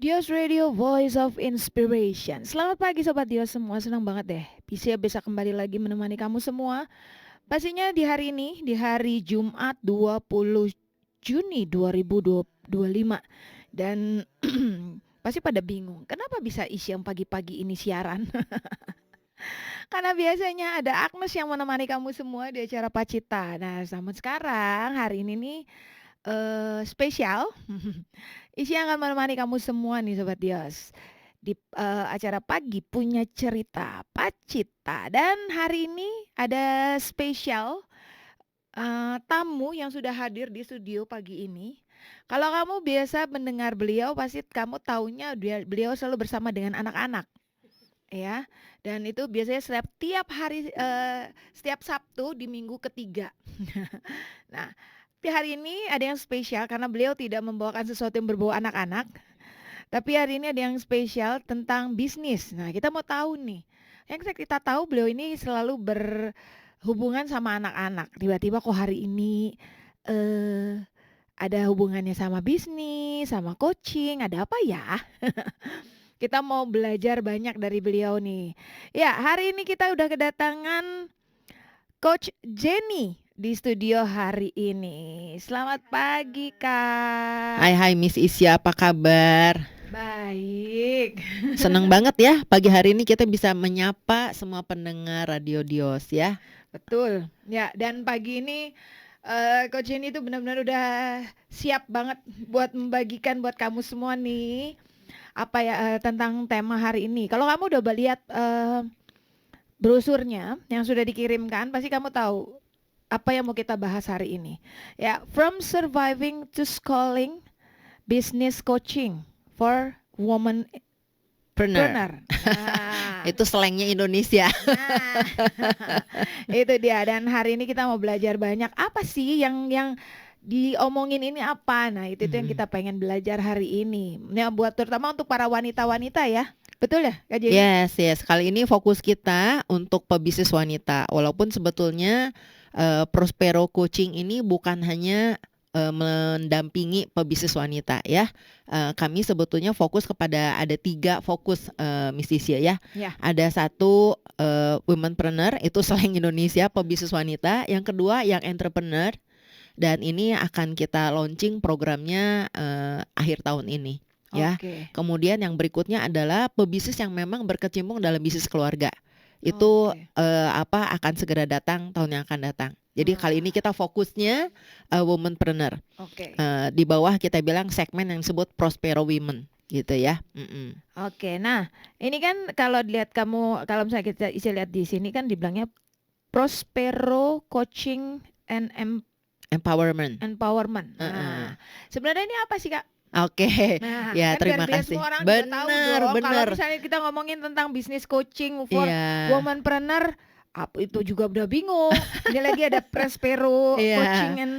Dios Radio Voice of Inspiration. Selamat pagi Sobat Dios semua, senang banget deh bisa kembali lagi menemani kamu semua. Pastinya di hari ini, di hari Jumat 20 Juni 2025. Dan pasti pada bingung, kenapa bisa Isyam pagi-pagi ini siaran? Karena biasanya ada Agnes yang menemani kamu semua di acara Pacita. Nah, namun sekarang hari ini nih spesial. Isi akan menemani kamu semua nih Sobat Dios di acara pagi punya cerita Pacita, dan hari ini ada spesial tamu yang sudah hadir di studio pagi ini. Kalau kamu biasa mendengar beliau, pasti kamu taunya beliau selalu bersama dengan anak-anak, ya. Dan itu biasanya setiap hari, setiap Sabtu di minggu ketiga. Nah, tapi hari ini ada yang spesial karena beliau tidak membawakan sesuatu yang berbau anak-anak. Tapi hari ini ada yang spesial tentang bisnis. Nah, kita mau tahu nih. Yang kita tahu beliau ini selalu berhubungan sama anak-anak. Tiba-tiba kok hari ini ada hubungannya sama bisnis, sama coaching. Ada apa ya? Kita mau belajar banyak dari beliau nih. Ya, hari ini kita udah kedatangan Coach Jenny di studio hari ini. Selamat pagi, Kak. Hai Miss Isya, apa kabar? Baik. Senang banget ya pagi hari ini kita bisa menyapa semua pendengar Radio Dios ya. Betul. Ya, dan pagi ini Coach Jenny itu benar-benar udah siap banget buat membagikan buat kamu semua nih apa ya tentang tema hari ini. Kalau kamu udah lihat brosurnya yang sudah dikirimkan, pasti kamu tahu apa yang mau kita bahas hari ini. Ya, from surviving to schooling, business coaching for woman entrepreneur. Itu slangnya Indonesia. Itu dia. Dan hari ini kita mau belajar banyak. Apa sih yang diomongin ini apa? Nah, itu yang kita pengen belajar hari ini. Ya, buat terutama untuk para wanita-wanita ya. Betul ya, Kak Jenny? Yes. Kali ini fokus kita untuk pebisnis wanita. Walaupun sebetulnya Prospero Coaching ini bukan hanya mendampingi pebisnis wanita ya. Kami sebetulnya fokus kepada ada 3 fokus Miss Isya ya. Ada 1 womenpreneur, itu slang Indonesia, pebisnis wanita. Yang kedua yang entrepreneur, dan ini akan kita launching programnya akhir tahun ini ya. Kemudian yang berikutnya adalah pebisnis yang memang berkecimpung dalam bisnis keluarga. Itu akan segera datang tahun yang akan datang. Jadi kali ini kita fokusnya womanpreneur. Di bawah kita bilang segmen yang disebut Prospero Women gitu ya. Nah ini kan kalau dilihat kalau misalnya kita bisa lihat di sini kan dibilangnya Prospero Coaching and Empowerment. Nah, sebenarnya ini apa sih, Kak? Ya kan terima kasih. Benar. Kalau misalnya kita ngomongin tentang bisnis coaching for womanpreneur, itu juga udah bingung. Ini lagi ada Prospero Coaching and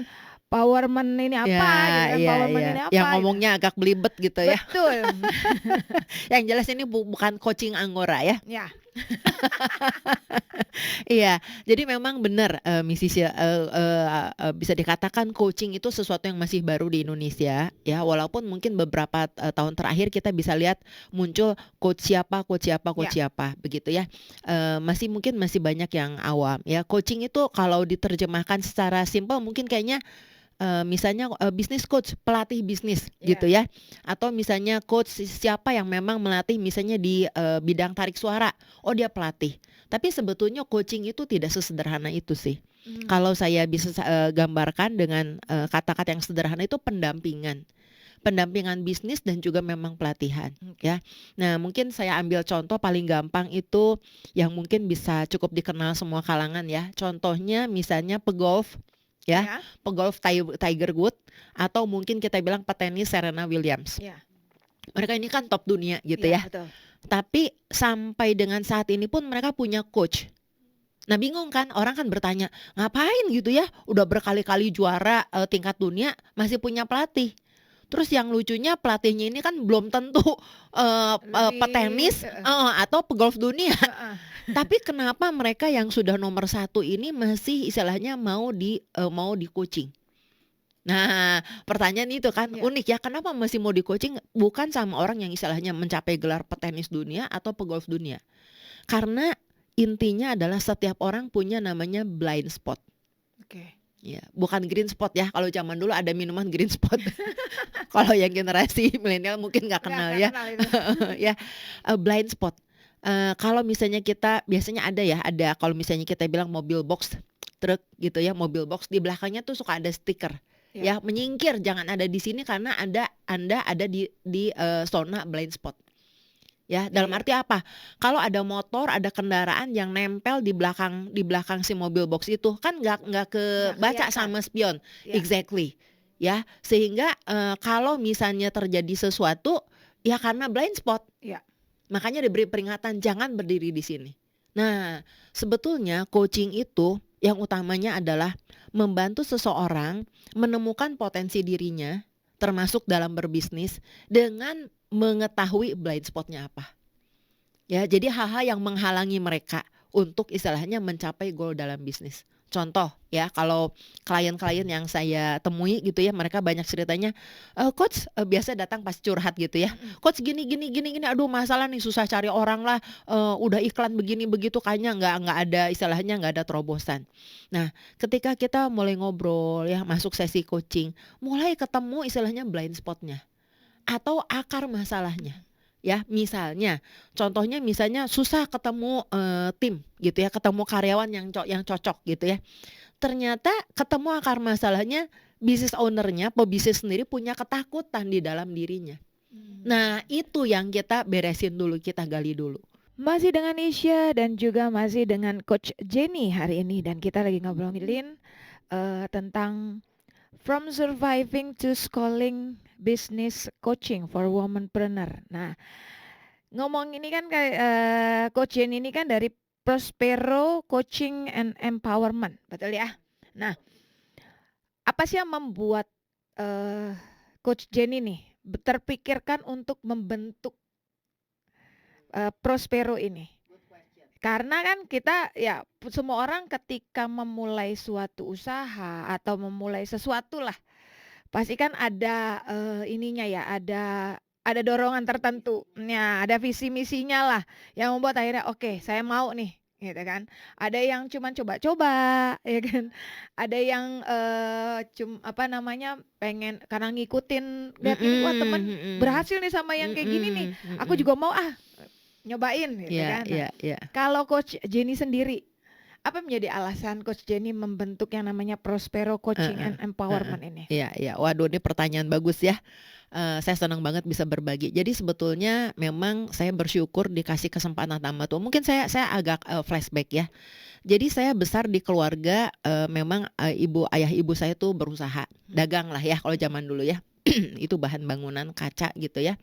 Empowerment ini apa? Ini apa? Yang ngomongnya agak belibet gitu ya. Betul. Yang jelas ini bukan coaching Anggora ya. Ya. Iya, jadi memang benar Miss Isya, bisa dikatakan coaching itu sesuatu yang masih baru di Indonesia ya. Walaupun mungkin beberapa tahun terakhir kita bisa lihat muncul coach siapa begitu ya. Masih banyak yang awam ya. Coaching itu kalau diterjemahkan secara simpel mungkin kayaknya misalnya bisnis coach, pelatih bisnis gitu ya. Atau misalnya coach siapa yang memang melatih misalnya di bidang tarik suara, oh dia pelatih. Tapi sebetulnya coaching itu tidak sesederhana itu sih. Kalau saya bisa gambarkan dengan kata-kata yang sederhana, itu pendampingan bisnis dan juga memang pelatihan ya. Nah, mungkin saya ambil contoh paling gampang itu yang mungkin bisa cukup dikenal semua kalangan ya. Contohnya misalnya pegolf ya. Pegolf Tiger Woods, atau mungkin kita bilang petenis Serena Williams. Mereka ini kan top dunia gitu ya. Betul. Tapi sampai dengan saat ini pun mereka punya coach. Nah, bingung kan, orang kan bertanya, ngapain gitu ya, udah berkali-kali juara tingkat dunia masih punya pelatih. Terus yang lucunya pelatihnya ini kan belum tentu petenis atau pegolf dunia. Tapi kenapa mereka yang sudah nomor 1 ini masih istilahnya mau di coaching? Nah, pertanyaan itu kan Ya, unik ya, kenapa masih mau di-coaching bukan sama orang yang istilahnya mencapai gelar petenis dunia atau pegolf dunia. Karena intinya adalah setiap orang punya namanya blind spot. oke. Ya, bukan green spot ya, kalau zaman dulu ada minuman green spot. Kalau yang generasi milenial mungkin nggak kenal Nggak ya. kenal itu. Ya, blind spot. Kalau misalnya kita biasanya ada kalau misalnya kita bilang mobil box, truk gitu ya, mobil box di belakangnya tuh suka ada stiker. Ya, Ya, menyingkir jangan ada di sini karena Anda ada di zona blind spot. Ya, ya, dalam ya. arti apa? Kalau ada motor, ada kendaraan yang nempel di belakang si mobil box itu kan nggak Nggak kebaca kelihatan. sama spion. Ya. Exactly. Ya, sehingga kalau misalnya terjadi sesuatu ya karena blind spot. Ya. Makanya diberi peringatan jangan berdiri di sini. Nah, sebetulnya coaching itu yang utamanya adalah membantu seseorang menemukan potensi dirinya termasuk dalam berbisnis dengan mengetahui blind spotnya apa. Ya, jadi hal-hal yang menghalangi mereka untuk istilahnya mencapai goal dalam bisnis. Contoh ya, kalau klien-klien yang saya temui gitu ya, mereka banyak ceritanya, coach biasa datang pas curhat gitu ya, Mm-mm. coach gini gini gini gini, aduh masalah nih susah cari orang lah, udah iklan begini begitu kayaknya nggak ada istilahnya nggak ada terobosan. Nah, ketika kita mulai ngobrol ya, masuk sesi coaching, mulai ketemu istilahnya blind spotnya atau akar masalahnya. Ya, contohnya misalnya susah ketemu tim gitu ya, ketemu karyawan yang cocok gitu ya. Ternyata ketemu akar masalahnya business owner-nya, pebisnis sendiri punya ketakutan di dalam dirinya. Nah, itu yang kita beresin dulu, kita gali dulu. Masih dengan Isya dan juga masih dengan Coach Jenny hari ini dan kita lagi ngobrolin tentang from surviving to schooling business coaching for womanpreneur. Nah, ngomong ini kan kayak Coach Jenny ini kan dari Prospero Coaching and Empowerment, betul ya? Nah, apa sih yang membuat eh, Coach Jenny nih terpikirkan untuk membentuk Prospero ini? Karena kan kita ya semua orang ketika memulai suatu usaha atau memulai sesuatu lah pasti kan ada ininya ya ada dorongan tertentu ya ada visi misinya lah yang membuat akhirnya oke saya mau nih gitu kan ada yang cuman coba-coba ya kan ada yang apa namanya pengen karena ngikutin lihat ini wah Mhm, temen mhm. berhasil nih sama yang kayak gini nih Mhm, aku mhm. juga mau nyobain gitu Iya, kan. Nah, iya, iya. kalau Coach Jenny sendiri, apa menjadi alasan Coach Jenny membentuk yang namanya Prospero Coaching Heeh, and heeh. Empowerment ini? Iya, iya. Waduh, ini pertanyaan bagus ya. Saya senang banget bisa berbagi. Jadi sebetulnya memang saya bersyukur dikasih kesempatan sama Tuhan. Mungkin saya agak flashback ya. Jadi saya besar di keluarga memang ayah ibu saya tuh berusaha dagang lah ya kalau zaman dulu ya. Itu bahan bangunan kaca gitu ya.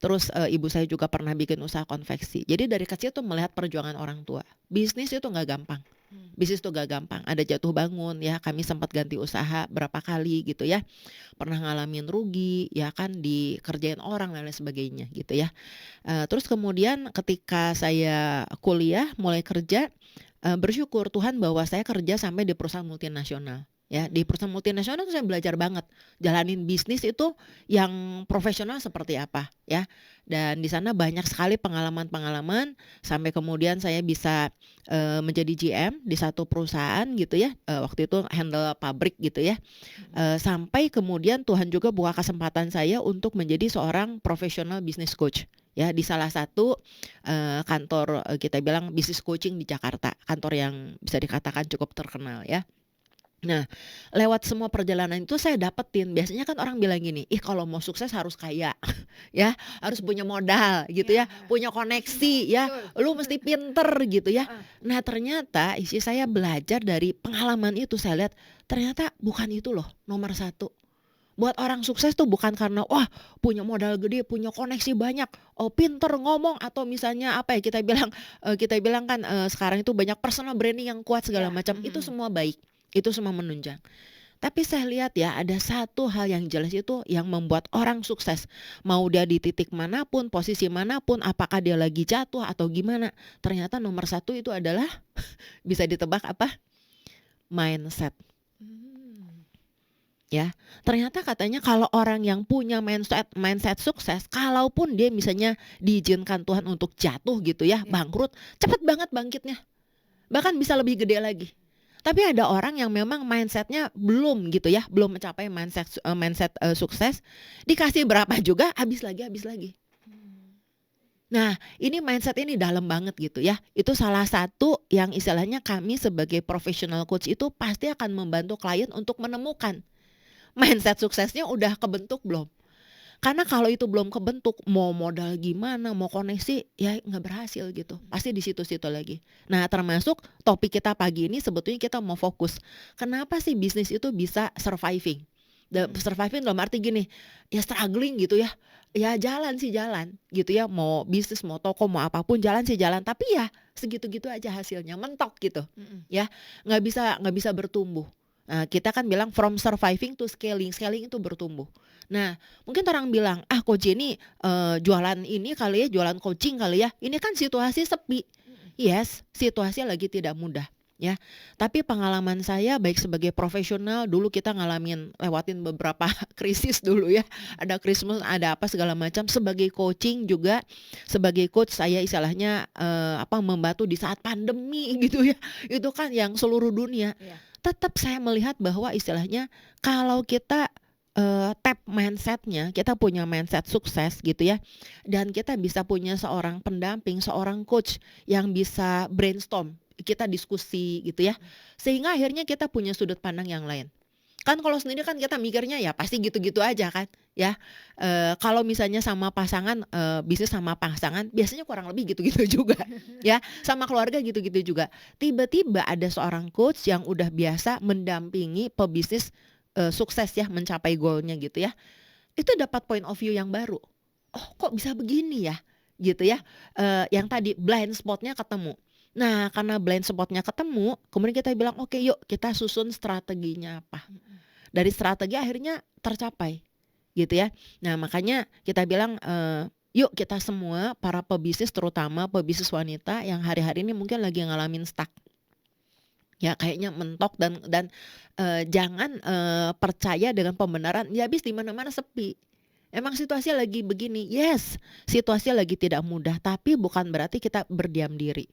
Terus ibu saya juga pernah bikin usaha konveksi. Jadi dari kecil tuh melihat perjuangan orang tua. Bisnis itu nggak gampang. Bisnis tuh gak gampang, ada jatuh bangun ya, kami sempat ganti usaha berapa kali gitu ya. Pernah ngalamin rugi ya kan, dikerjain orang dan lain sebagainya gitu ya. Terus kemudian ketika saya kuliah mulai kerja, bersyukur Tuhan bahwa saya kerja sampai di perusahaan multinasional. Ya, di perusahaan multinasional tuh saya belajar banget jalanin bisnis itu yang profesional seperti apa ya. Dan di sana banyak sekali pengalaman-pengalaman sampai kemudian saya bisa menjadi GM di satu perusahaan gitu ya. Waktu itu handle pabrik gitu ya. Sampai kemudian Tuhan juga buka kesempatan saya untuk menjadi seorang profesional business coach ya di salah satu kantor kita bilang business coaching di Jakarta, kantor yang bisa dikatakan cukup terkenal ya. Nah, lewat semua perjalanan itu saya dapetin, biasanya kan orang bilang gini, "Ih kalau mau sukses harus kaya," ya, harus punya modal gitu Ya, ya, punya koneksi ya, betul. lu mesti pinter gitu ya. Heeh. Nah ternyata isi saya belajar dari pengalaman itu, saya lihat ternyata bukan itu loh nomor satu. Buat orang sukses tuh bukan karena wah punya modal gede, punya koneksi banyak, oh pinter ngomong atau misalnya apa ya kita bilang kan sekarang itu banyak personal branding yang kuat segala Ya. macam, itu semua baik, itu semua menunjang. Tapi saya lihat ya ada satu hal yang jelas itu yang membuat orang sukses. Mau dia di titik manapun, posisi manapun, apakah dia lagi jatuh atau gimana. Ternyata nomor satu itu adalah bisa ditebak apa? Mindset. Hmm. ya. Ternyata katanya kalau orang yang punya mindset mindset sukses, kalaupun dia misalnya diizinkan Tuhan untuk jatuh gitu ya, Ya. bangkrut, cepet banget bangkitnya. Bahkan bisa lebih gede lagi. Tapi ada orang yang memang mindsetnya belum gitu ya, belum mencapai mindset sukses, dikasih berapa juga habis lagi habis lagi. Nah, ini mindset ini dalam banget gitu ya. Itu salah satu yang istilahnya kami sebagai professional coach itu pasti akan membantu klien untuk menemukan mindset suksesnya udah kebentuk belum. Karena kalau itu belum kebentuk, mau modal gimana, mau koneksi, ya nggak berhasil gitu. Pasti di situ-situ lagi. Nah, termasuk topik kita pagi ini sebetulnya kita mau fokus. Kenapa sih bisnis itu bisa surviving? Surviving dalam arti gini, ya struggling gitu ya. Ya jalan sih jalan gitu ya. Mau bisnis, mau toko, mau apapun jalan sih jalan. Tapi ya segitu-gitu aja hasilnya, mentok gitu. Ya, nggak bisa bertumbuh. Nah, kita kan bilang from surviving to scaling. Scaling itu bertumbuh. Nah, mungkin orang bilang, "Ah, Coach ini jualan ini kali ya, jualan coaching kali ya. Ini kan situasi sepi." Yes, situasi lagi tidak mudah ya. Tapi pengalaman saya baik sebagai profesional, dulu kita lewatin beberapa krisis dulu ya. Ada krisis, ada apa segala macam. Sebagai coaching juga, sebagai coach saya istilahnya membantu di saat pandemi gitu ya. Itu kan yang seluruh dunia. Iya. Tetap saya melihat bahwa istilahnya kalau kita tap mindsetnya, kita punya mindset sukses gitu ya, dan kita bisa punya seorang pendamping, seorang coach yang bisa brainstorm, kita diskusi gitu ya, sehingga akhirnya kita punya sudut pandang yang lain. Kan kalau sendiri kan kita mikirnya ya pasti gitu-gitu aja kan ya, kalau misalnya sama pasangan, bisnis sama pasangan biasanya kurang lebih gitu-gitu juga ya, sama keluarga gitu-gitu juga. Tiba-tiba ada seorang coach yang udah biasa mendampingi pebisnis sukses ya mencapai goalnya gitu ya, itu dapat point of view yang baru. Oh kok bisa begini ya gitu ya, yang tadi blind spotnya ketemu. Nah karena blind spotnya ketemu, kemudian kita bilang oke yuk kita susun strateginya apa. Dari strategi akhirnya tercapai gitu ya. Nah makanya kita bilang yuk kita semua para pebisnis terutama pebisnis wanita yang hari-hari ini mungkin lagi ngalamin stuck. Ya kayaknya mentok dan jangan percaya dengan pembenaran, ya habis di mana-mana sepi. Emang situasi lagi begini, yes, situasi lagi tidak mudah, tapi bukan berarti kita berdiam diri.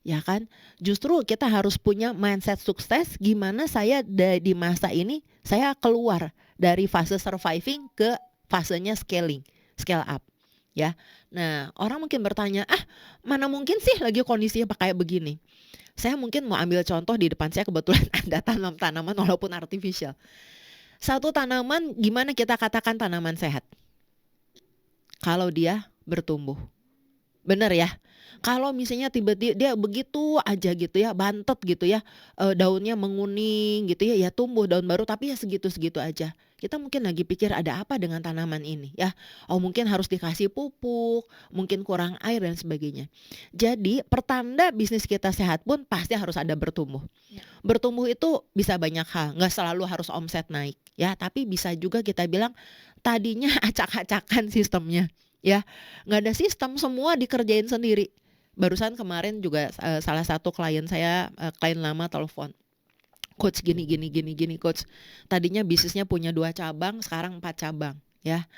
Ya kan? Justru kita harus punya mindset sukses gimana saya di masa ini saya keluar dari fase surviving ke fasenya scaling, scale up. Ya. Nah, orang mungkin bertanya, "Ah, mana mungkin sih lagi kondisinya kayak begini?" Saya mungkin mau ambil contoh di depan saya kebetulan ada tanaman walaupun artificial. Satu tanaman gimana kita katakan tanaman sehat? Kalau dia bertumbuh. Bener ya? Kalau misalnya tiba-tiba dia begitu aja gitu ya, bantet gitu ya, daunnya menguning gitu ya, ya tumbuh daun baru tapi ya segitu-segitu aja. Kita mungkin lagi pikir ada apa dengan tanaman ini ya, oh mungkin harus dikasih pupuk, mungkin kurang air dan sebagainya. Jadi pertanda bisnis kita sehat pun pasti harus ada bertumbuh. Ya. Bertumbuh itu bisa banyak hal, nggak selalu harus omset naik ya, tapi bisa juga kita bilang tadinya acak-acakan sistemnya ya, nggak ada sistem semua dikerjain sendiri. Barusan kemarin juga salah satu klien saya, klien lama telepon, "Coach gini gini gini gini Coach, tadinya bisnisnya punya 2 cabang sekarang 4 cabang ya."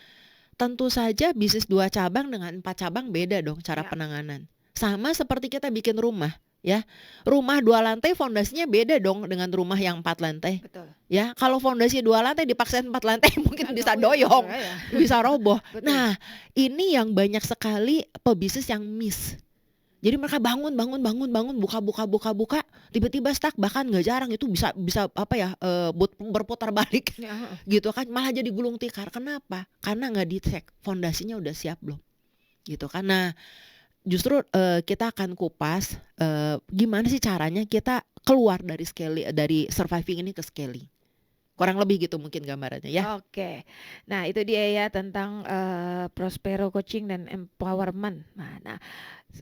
Tentu saja bisnis 2 cabang dengan 4 cabang beda dong cara Ya. penanganan. Sama seperti kita bikin rumah ya, rumah 2 lantai fondasinya beda dong dengan rumah yang 4 lantai. Betul. Ya, kalau fondasi 2 lantai dipaksain 4 lantai mungkin Nggak bisa goyang, doyong, ya. bisa roboh. Betul. Nah, ini yang banyak sekali pebisnis yang miss. Jadi mereka bangun, buka, tiba-tiba stuck, bahkan nggak jarang itu bisa bisa apa ya, berputar balik Ya, heeh. gitu kan, malah jadi gulung tikar. Kenapa? Karena nggak dicek fondasinya udah siap belum, gitu kan. Nah, justru kita akan kupas gimana sih caranya kita keluar dari surviving ini ke scaling. Kurang lebih gitu mungkin gambarannya ya. Oke. Nah, itu dia ya tentang Prospero Coaching dan Empowerment. Nah,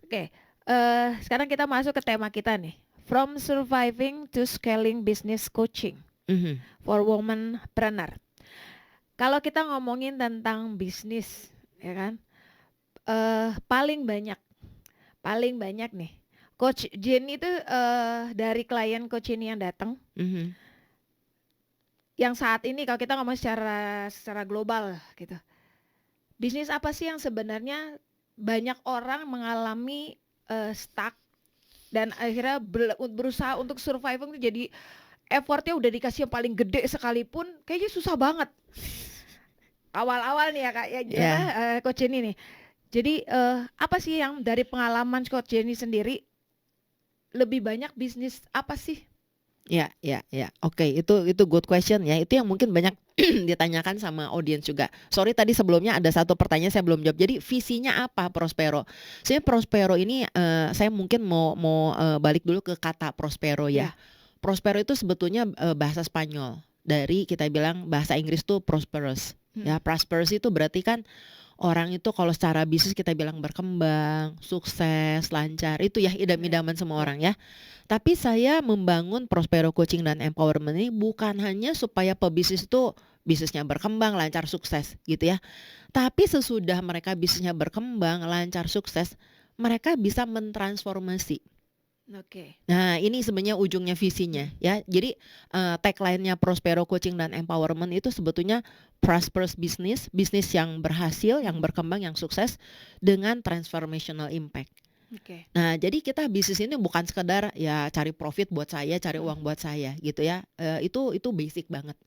oke. Sekarang kita masuk ke tema kita nih. From Surviving to Scaling Business Coaching Mhm. for Womanpreneur. Kalau kita ngomongin tentang bisnis, ya kan? Paling banyak nih. Coach Jenny itu dari klien Coach ini yang datang, Mhm. yang saat ini kalau kita ngomong secara global gitu. Bisnis apa sih yang sebenarnya banyak orang mengalami stuck dan akhirnya berusaha untuk survive itu jadi effortnya udah dikasih yang paling gede sekalipun kayaknya susah banget awal-awal nih ya Kak ya apa Ya. Coach Jenny nih. Jadi apa sih yang dari pengalaman Coach Jenny sendiri lebih banyak bisnis apa sih? Ya, ya, ya. Oke, itu good question ya. Itu yang mungkin banyak ditanyakan sama audiens juga. Sorry tadi sebelumnya ada satu pertanyaan saya belum jawab. Jadi visinya apa Prospero? Sebenarnya Prospero ini saya mungkin mau balik dulu ke kata Prospero ya. Ya. Prospero itu sebetulnya bahasa Spanyol. Dari kita bilang bahasa Inggris tuh prosperous. Ya, prosperous itu berarti kan orang itu kalau secara bisnis kita bilang berkembang, sukses, lancar. Itu ya idam-idaman semua orang ya. Tapi saya membangun Prospero Coaching dan Empowerment ini bukan hanya supaya pebisnis itu bisnisnya berkembang, lancar, sukses gitu ya. Tapi sesudah mereka bisnisnya berkembang, lancar, sukses, mereka bisa mentransformasi. Oke. Nah, ini sebenarnya ujungnya visinya ya. Jadi tagline-nya Prospero Coaching dan Empowerment itu sebetulnya prosperous business, bisnis yang berhasil, yang berkembang, yang sukses dengan transformational impact. Oke. Nah, jadi kita bisnis ini bukan sekedar ya cari profit buat saya, cari uang buat saya gitu ya. Itu basic banget.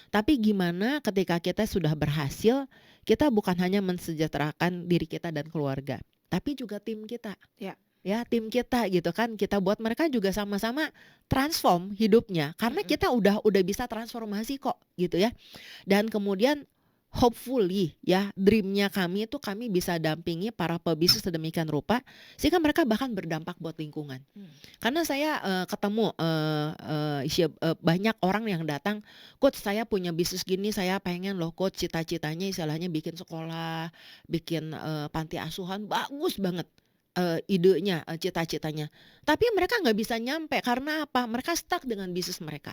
Tapi gimana ketika kita sudah berhasil, kita bukan hanya mensejahterakan diri kita dan keluarga, tapi juga tim kita. Ya, tim kita gitu kan, kita buat mereka juga sama-sama transform hidupnya karena kita udah bisa transformasi kok gitu ya. Dan kemudian hopefully ya dreamnya kami itu kami bisa dampingi para pebisnis sedemikian rupa sehingga mereka bahkan berdampak buat lingkungan. Karena saya ketemu banyak orang yang datang, coach saya punya bisnis gini, saya pengen loh coach, cita-citanya istilahnya bikin sekolah, bikin panti asuhan, bagus banget idenya, cita-citanya. Tapi mereka nggak bisa nyampe karena apa? Mereka stuck dengan bisnis mereka.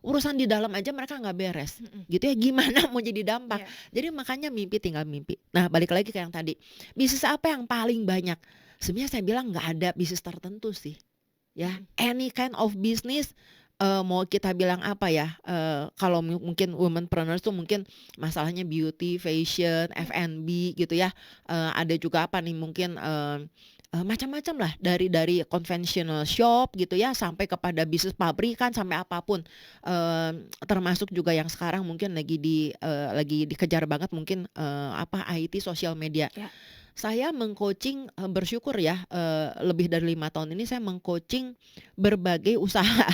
Urusan di dalam aja mereka nggak beres, gitu ya. Gimana mau jadi dampak? Jadi makanya mimpi tinggal mimpi. Nah, balik lagi ke yang tadi. Bisnis apa yang paling banyak? Sebenarnya saya bilang nggak ada bisnis tertentu sih. Ya, any kind of business. Mau kita bilang apa ya? Kalau mungkin womenpreneurs tuh mungkin masalahnya beauty, fashion, F&B gitu ya. Ada juga apa nih mungkin macam-macam lah dari conventional shop gitu ya sampai kepada bisnis pabrikan sampai apapun, termasuk juga yang sekarang mungkin lagi dikejar banget mungkin IT sosial media. Saya mengcoaching bersyukur ya lebih dari 5 tahun ini saya mengcoaching berbagai usaha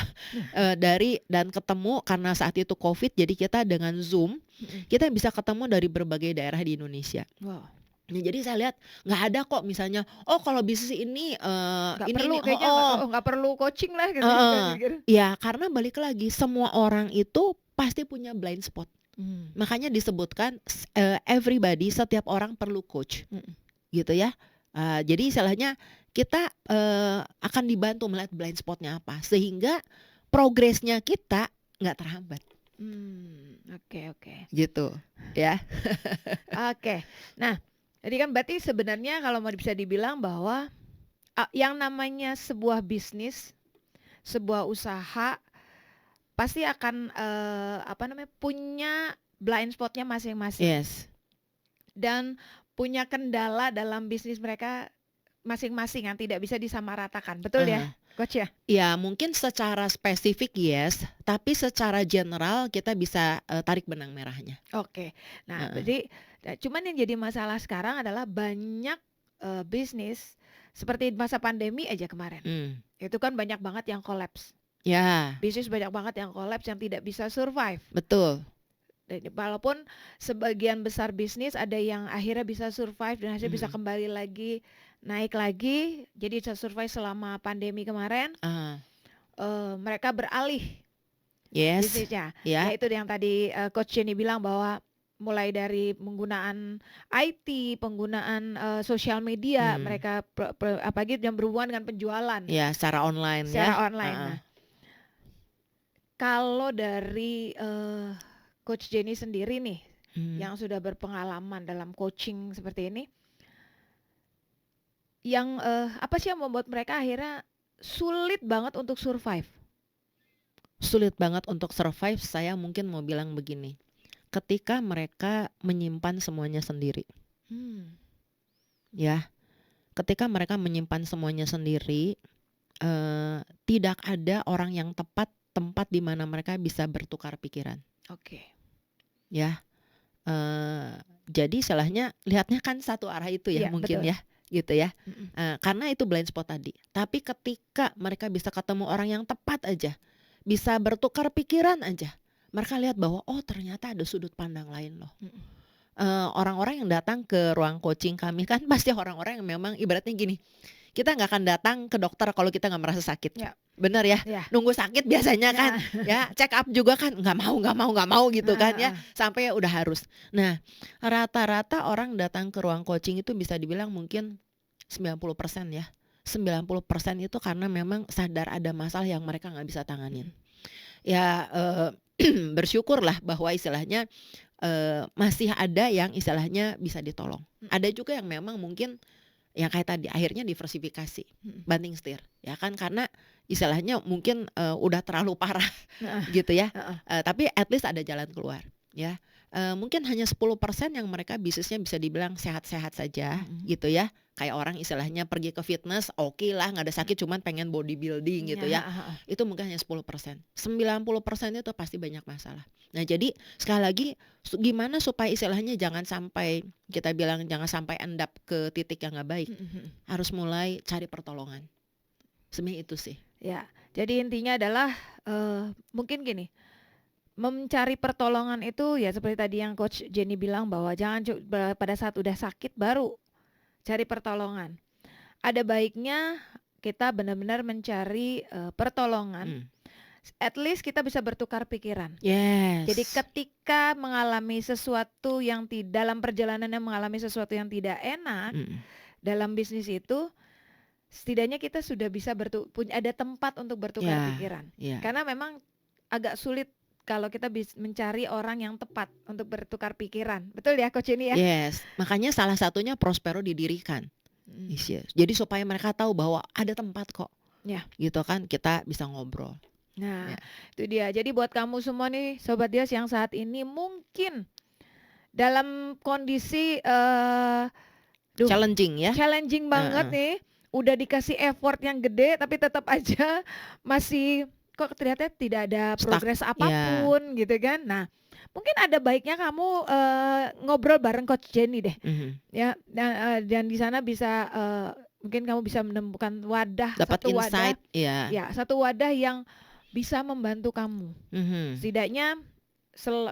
dari dan ketemu karena saat itu COVID jadi kita dengan Zoom kita bisa ketemu dari berbagai daerah di Indonesia. Nah, jadi saya lihat nggak ada kok misalnya, oh kalau bisnis ini Nggak ini perlu ini, kayaknya nggak perlu coaching lah gitu mikir. ya karena balik lagi semua orang itu pasti punya blind spot. Makanya disebutkan everybody, setiap orang perlu coach, gitu ya. Jadi istilahnya kita akan dibantu melihat blind spotnya apa sehingga progresnya kita nggak terhambat. Oke. Gitu ya. Oke. Nah, jadi kan berarti sebenarnya kalau mau bisa dibilang bahwa yang namanya sebuah bisnis, sebuah usaha pasti akan punya blind spotnya masing-masing. Yes. Dan punya kendala dalam bisnis mereka masing-masing yang tidak bisa disamaratakan. Betul ya, Coach ya? Ya, mungkin secara spesifik yes, tapi secara general kita bisa tarik benang merahnya. Oke. Nah, jadi cuman yang jadi masalah sekarang adalah banyak bisnis seperti masa pandemi aja kemarin. Itu kan banyak banget yang collapse. Ya. Bisnis banyak banget yang collapse yang tidak bisa survive. Betul. Walaupun sebagian besar bisnis ada yang akhirnya bisa survive dan akhirnya bisa kembali lagi naik lagi, jadi bisa survive selama pandemi kemarin. Mereka beralih bisnisnya. Ya itu yang tadi Coach Jenny bilang bahwa mulai dari penggunaan IT, penggunaan sosial media, mereka apalagi yang berhubungan dengan penjualan. Ya, secara online online. Nah, kalau dari Coach Jenny sendiri nih, yang sudah berpengalaman dalam coaching seperti ini, yang apa sih yang membuat mereka akhirnya sulit banget untuk survive? sulit banget untuk survive, saya mungkin mau bilang begini, ketika mereka menyimpan semuanya sendiri, Hmm. ya. Ketika mereka menyimpan semuanya sendiri, tidak ada orang yang tepat, tempat di mana mereka bisa bertukar pikiran, Oke. ya. Jadi istilahnya lihatnya kan satu arah itu ya Iya, mungkin betul. ya, gitu ya. Mm-mm. Karena itu blind spot tadi. Tapi ketika mereka bisa ketemu orang yang tepat aja, bisa bertukar pikiran aja, mereka lihat bahwa oh ternyata ada sudut pandang lain loh. Mm-mm. Orang-orang yang datang ke ruang coaching kami kan pasti orang-orang yang memang ibaratnya gini, kita nggak akan datang ke dokter kalau kita nggak merasa sakit, Ya, bener ya? ya, Nunggu sakit biasanya kan, ya. ya check up juga kan nggak mau gitu kan ya, Ah, sampai udah harus. Nah, rata-rata orang datang ke ruang coaching itu bisa dibilang mungkin 90% ya. 90% itu karena memang sadar ada masalah yang mereka nggak bisa tanganin. Ya bersyukurlah bahwa istilahnya masih ada yang istilahnya bisa ditolong. Ada juga yang memang mungkin yang kayak tadi akhirnya diversifikasi, banting setir, ya kan, karena istilahnya mungkin udah terlalu parah Heeh, gitu ya. heeh. Tapi at least ada jalan keluar, ya. Mungkin hanya 10% yang mereka bisnisnya bisa dibilang sehat-sehat saja gitu ya. Kayak orang istilahnya pergi ke fitness, oke lah nggak ada sakit, cuman pengen bodybuilding gitu ya. Itu mungkin hanya 10%. 90% itu pasti banyak masalah. Nah, jadi sekali lagi gimana supaya istilahnya jangan sampai kita bilang jangan sampai end up ke titik yang nggak baik. Harus mulai cari pertolongan. Sebenarnya itu sih. Ya, jadi intinya adalah mungkin gini, mencari pertolongan itu ya seperti tadi yang Coach Jenny bilang bahwa jangan pada saat udah sakit baru cari pertolongan. Ada baiknya kita benar-benar mencari pertolongan. At least kita bisa bertukar pikiran. Yes. Jadi ketika mengalami sesuatu yang dalam perjalanannya mengalami sesuatu yang tidak enak dalam bisnis itu, setidaknya kita sudah bisa punya ada tempat untuk bertukar pikiran. Karena memang agak sulit kalau kita mencari orang yang tepat untuk bertukar pikiran. Betul ya Coach ini ya? Yes, makanya salah satunya Prospero didirikan. Jadi supaya mereka tahu bahwa ada tempat kok. Ya. Gitu kan, kita bisa ngobrol. Nah, itu dia. Jadi buat kamu semua nih Sobat Dias yang saat ini mungkin dalam kondisi challenging ya. Challenging banget nih. Udah dikasih effort yang gede tapi tetap aja masih kok ternyata tidak ada progres apapun gitu kan. Nah, mungkin ada baiknya kamu ngobrol bareng Coach Jenny deh. Ya, dan di sana bisa mungkin kamu bisa menemukan wadah, dapat satu insight, wadah. Ya, satu wadah yang bisa membantu kamu. Setidaknya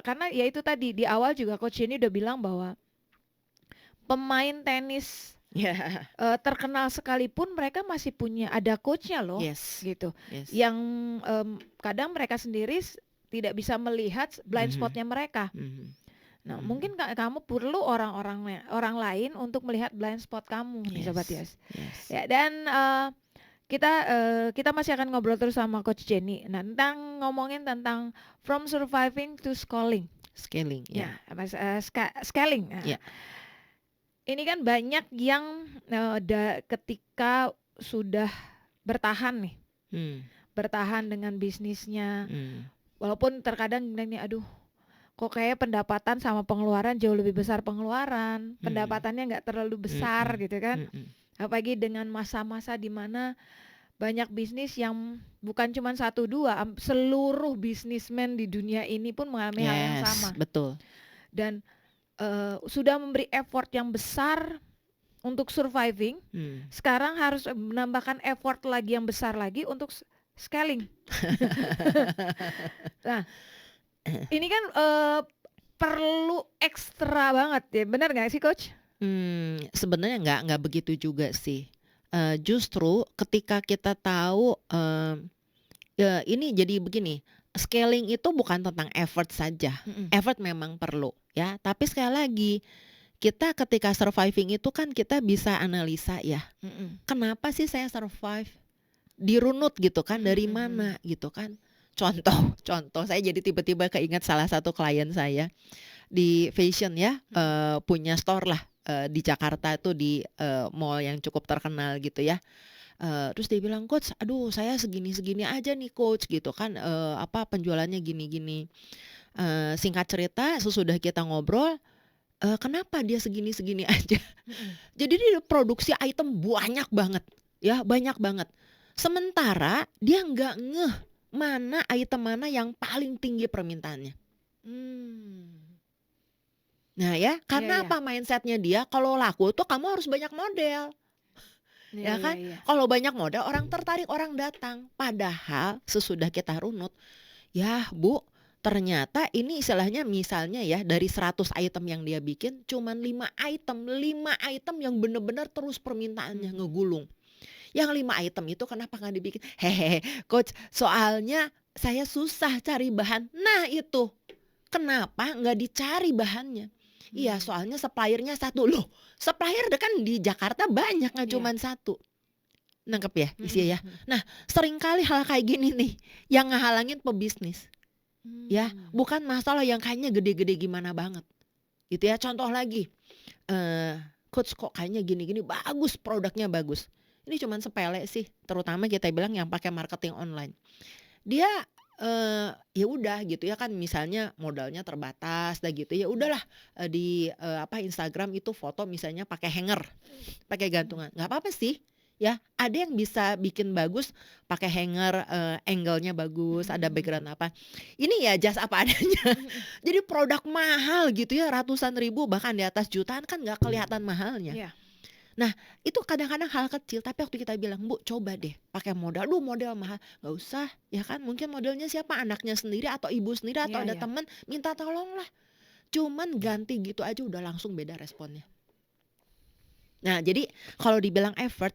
karena ya itu tadi di awal juga Coach Jenny udah bilang bahwa pemain tenis terkenal sekalipun mereka masih punya ada coachnya loh, gitu. Yang kadang mereka sendiri tidak bisa melihat blind spotnya mereka. Nah, mungkin kamu perlu orang lain untuk melihat blind spot kamu, nih Sobat Dias. Ya, dan kita masih akan ngobrol terus sama Coach Jenny. Nah, ngomongin tentang from surviving to scaling. Scaling. Scaling. Ini kan banyak yang ketika sudah bertahan nih, bertahan dengan bisnisnya, walaupun terkadang nih, aduh, kok kayak pendapatan sama pengeluaran jauh lebih besar pengeluaran, pendapatannya nggak terlalu besar gitu kan, apalagi dengan masa-masa di mana banyak bisnis yang bukan cuma 1-2, seluruh bisnismen di dunia ini pun mengalami hal yang sama. Betul. Dan sudah memberi effort yang besar untuk surviving, sekarang harus menambahkan effort lagi yang besar lagi untuk scaling. Nah, ini kan perlu ekstra banget ya, benar nggak sih Coach? Sebenarnya nggak begitu juga sih. Justru ketika kita tahu ini jadi begini. Scaling itu bukan tentang effort saja. Effort memang perlu ya, tapi sekali lagi kita ketika surviving itu kan kita bisa analisa ya. Kenapa sih saya survive? Dirunut gitu kan, dari mana gitu kan. Contoh saya jadi tiba-tiba keinget salah satu klien saya di fashion ya, punya store lah, di Jakarta tuh di, mall yang cukup terkenal gitu ya. Terus dia bilang, "Coach, aduh saya segini-segini aja nih Coach," gitu kan, "penjualannya gini-gini." Singkat cerita sesudah kita ngobrol, kenapa dia segini-segini aja. Mhm. Jadi dia produksi item banyak banget, ya banyak banget. Sementara dia nggak ngeh mana item mana yang paling tinggi permintaannya. Mmm. Nah ya, Iya karena iya. apa mindsetnya dia kalau laku tuh kamu harus banyak model, Iya ya iya kan? iya. Kalau banyak model orang tertarik, orang datang. Padahal sesudah kita runut, ya Bu, ternyata ini istilahnya misalnya ya dari 100 item yang dia bikin cuman 5 item yang bener-bener terus permintaannya Mhm. ngegulung. Yang 5 item itu kenapa nggak dibikin? Hehehe, Coach, soalnya saya susah cari bahan. Nah itu, kenapa nggak dicari bahannya? Iya, Mmm. soalnya supplier-nya 1. Loh, supplier kan di Jakarta banyak, nggak Iya. cuman 1. Nangkep ya Mhm isinya ya? mhm. Nah, seringkali hal kayak gini nih yang ngehalangin pebisnis, ya. Mmm. Bukan masalah yang kayaknya gede-gede gimana banget, gitu ya. Contoh lagi, "Coach, kok kayaknya gini-gini bagus, produknya bagus." Ini cuman sepele sih, terutama kita bilang yang pakai marketing online. Dia, ya udah gitu ya kan misalnya modalnya terbatas dah gitu, ya udahlah, Instagram itu foto misalnya pakai hanger, pakai Mhm. gantungan, nggak apa-apa sih, ya. Ada yang bisa bikin bagus pakai hanger, angle-nya bagus, Mhm ada mhm. background apa. Ini ya jas apa adanya. Mhm mhm. Jadi produk mahal gitu ya, ratusan ribu bahkan di atas jutaan kan nggak kelihatan mahalnya. Iya. Nah, itu kadang-kadang hal kecil, tapi waktu kita bilang, "Bu, coba deh pakai modal." "Aduh modal mahal." "Nggak usah, ya kan mungkin modelnya siapa, anaknya sendiri atau ibu sendiri atau Iya ada iya. temen, minta tolong lah." Cuman ganti gitu aja udah langsung beda responnya. Nah, jadi kalau dibilang effort,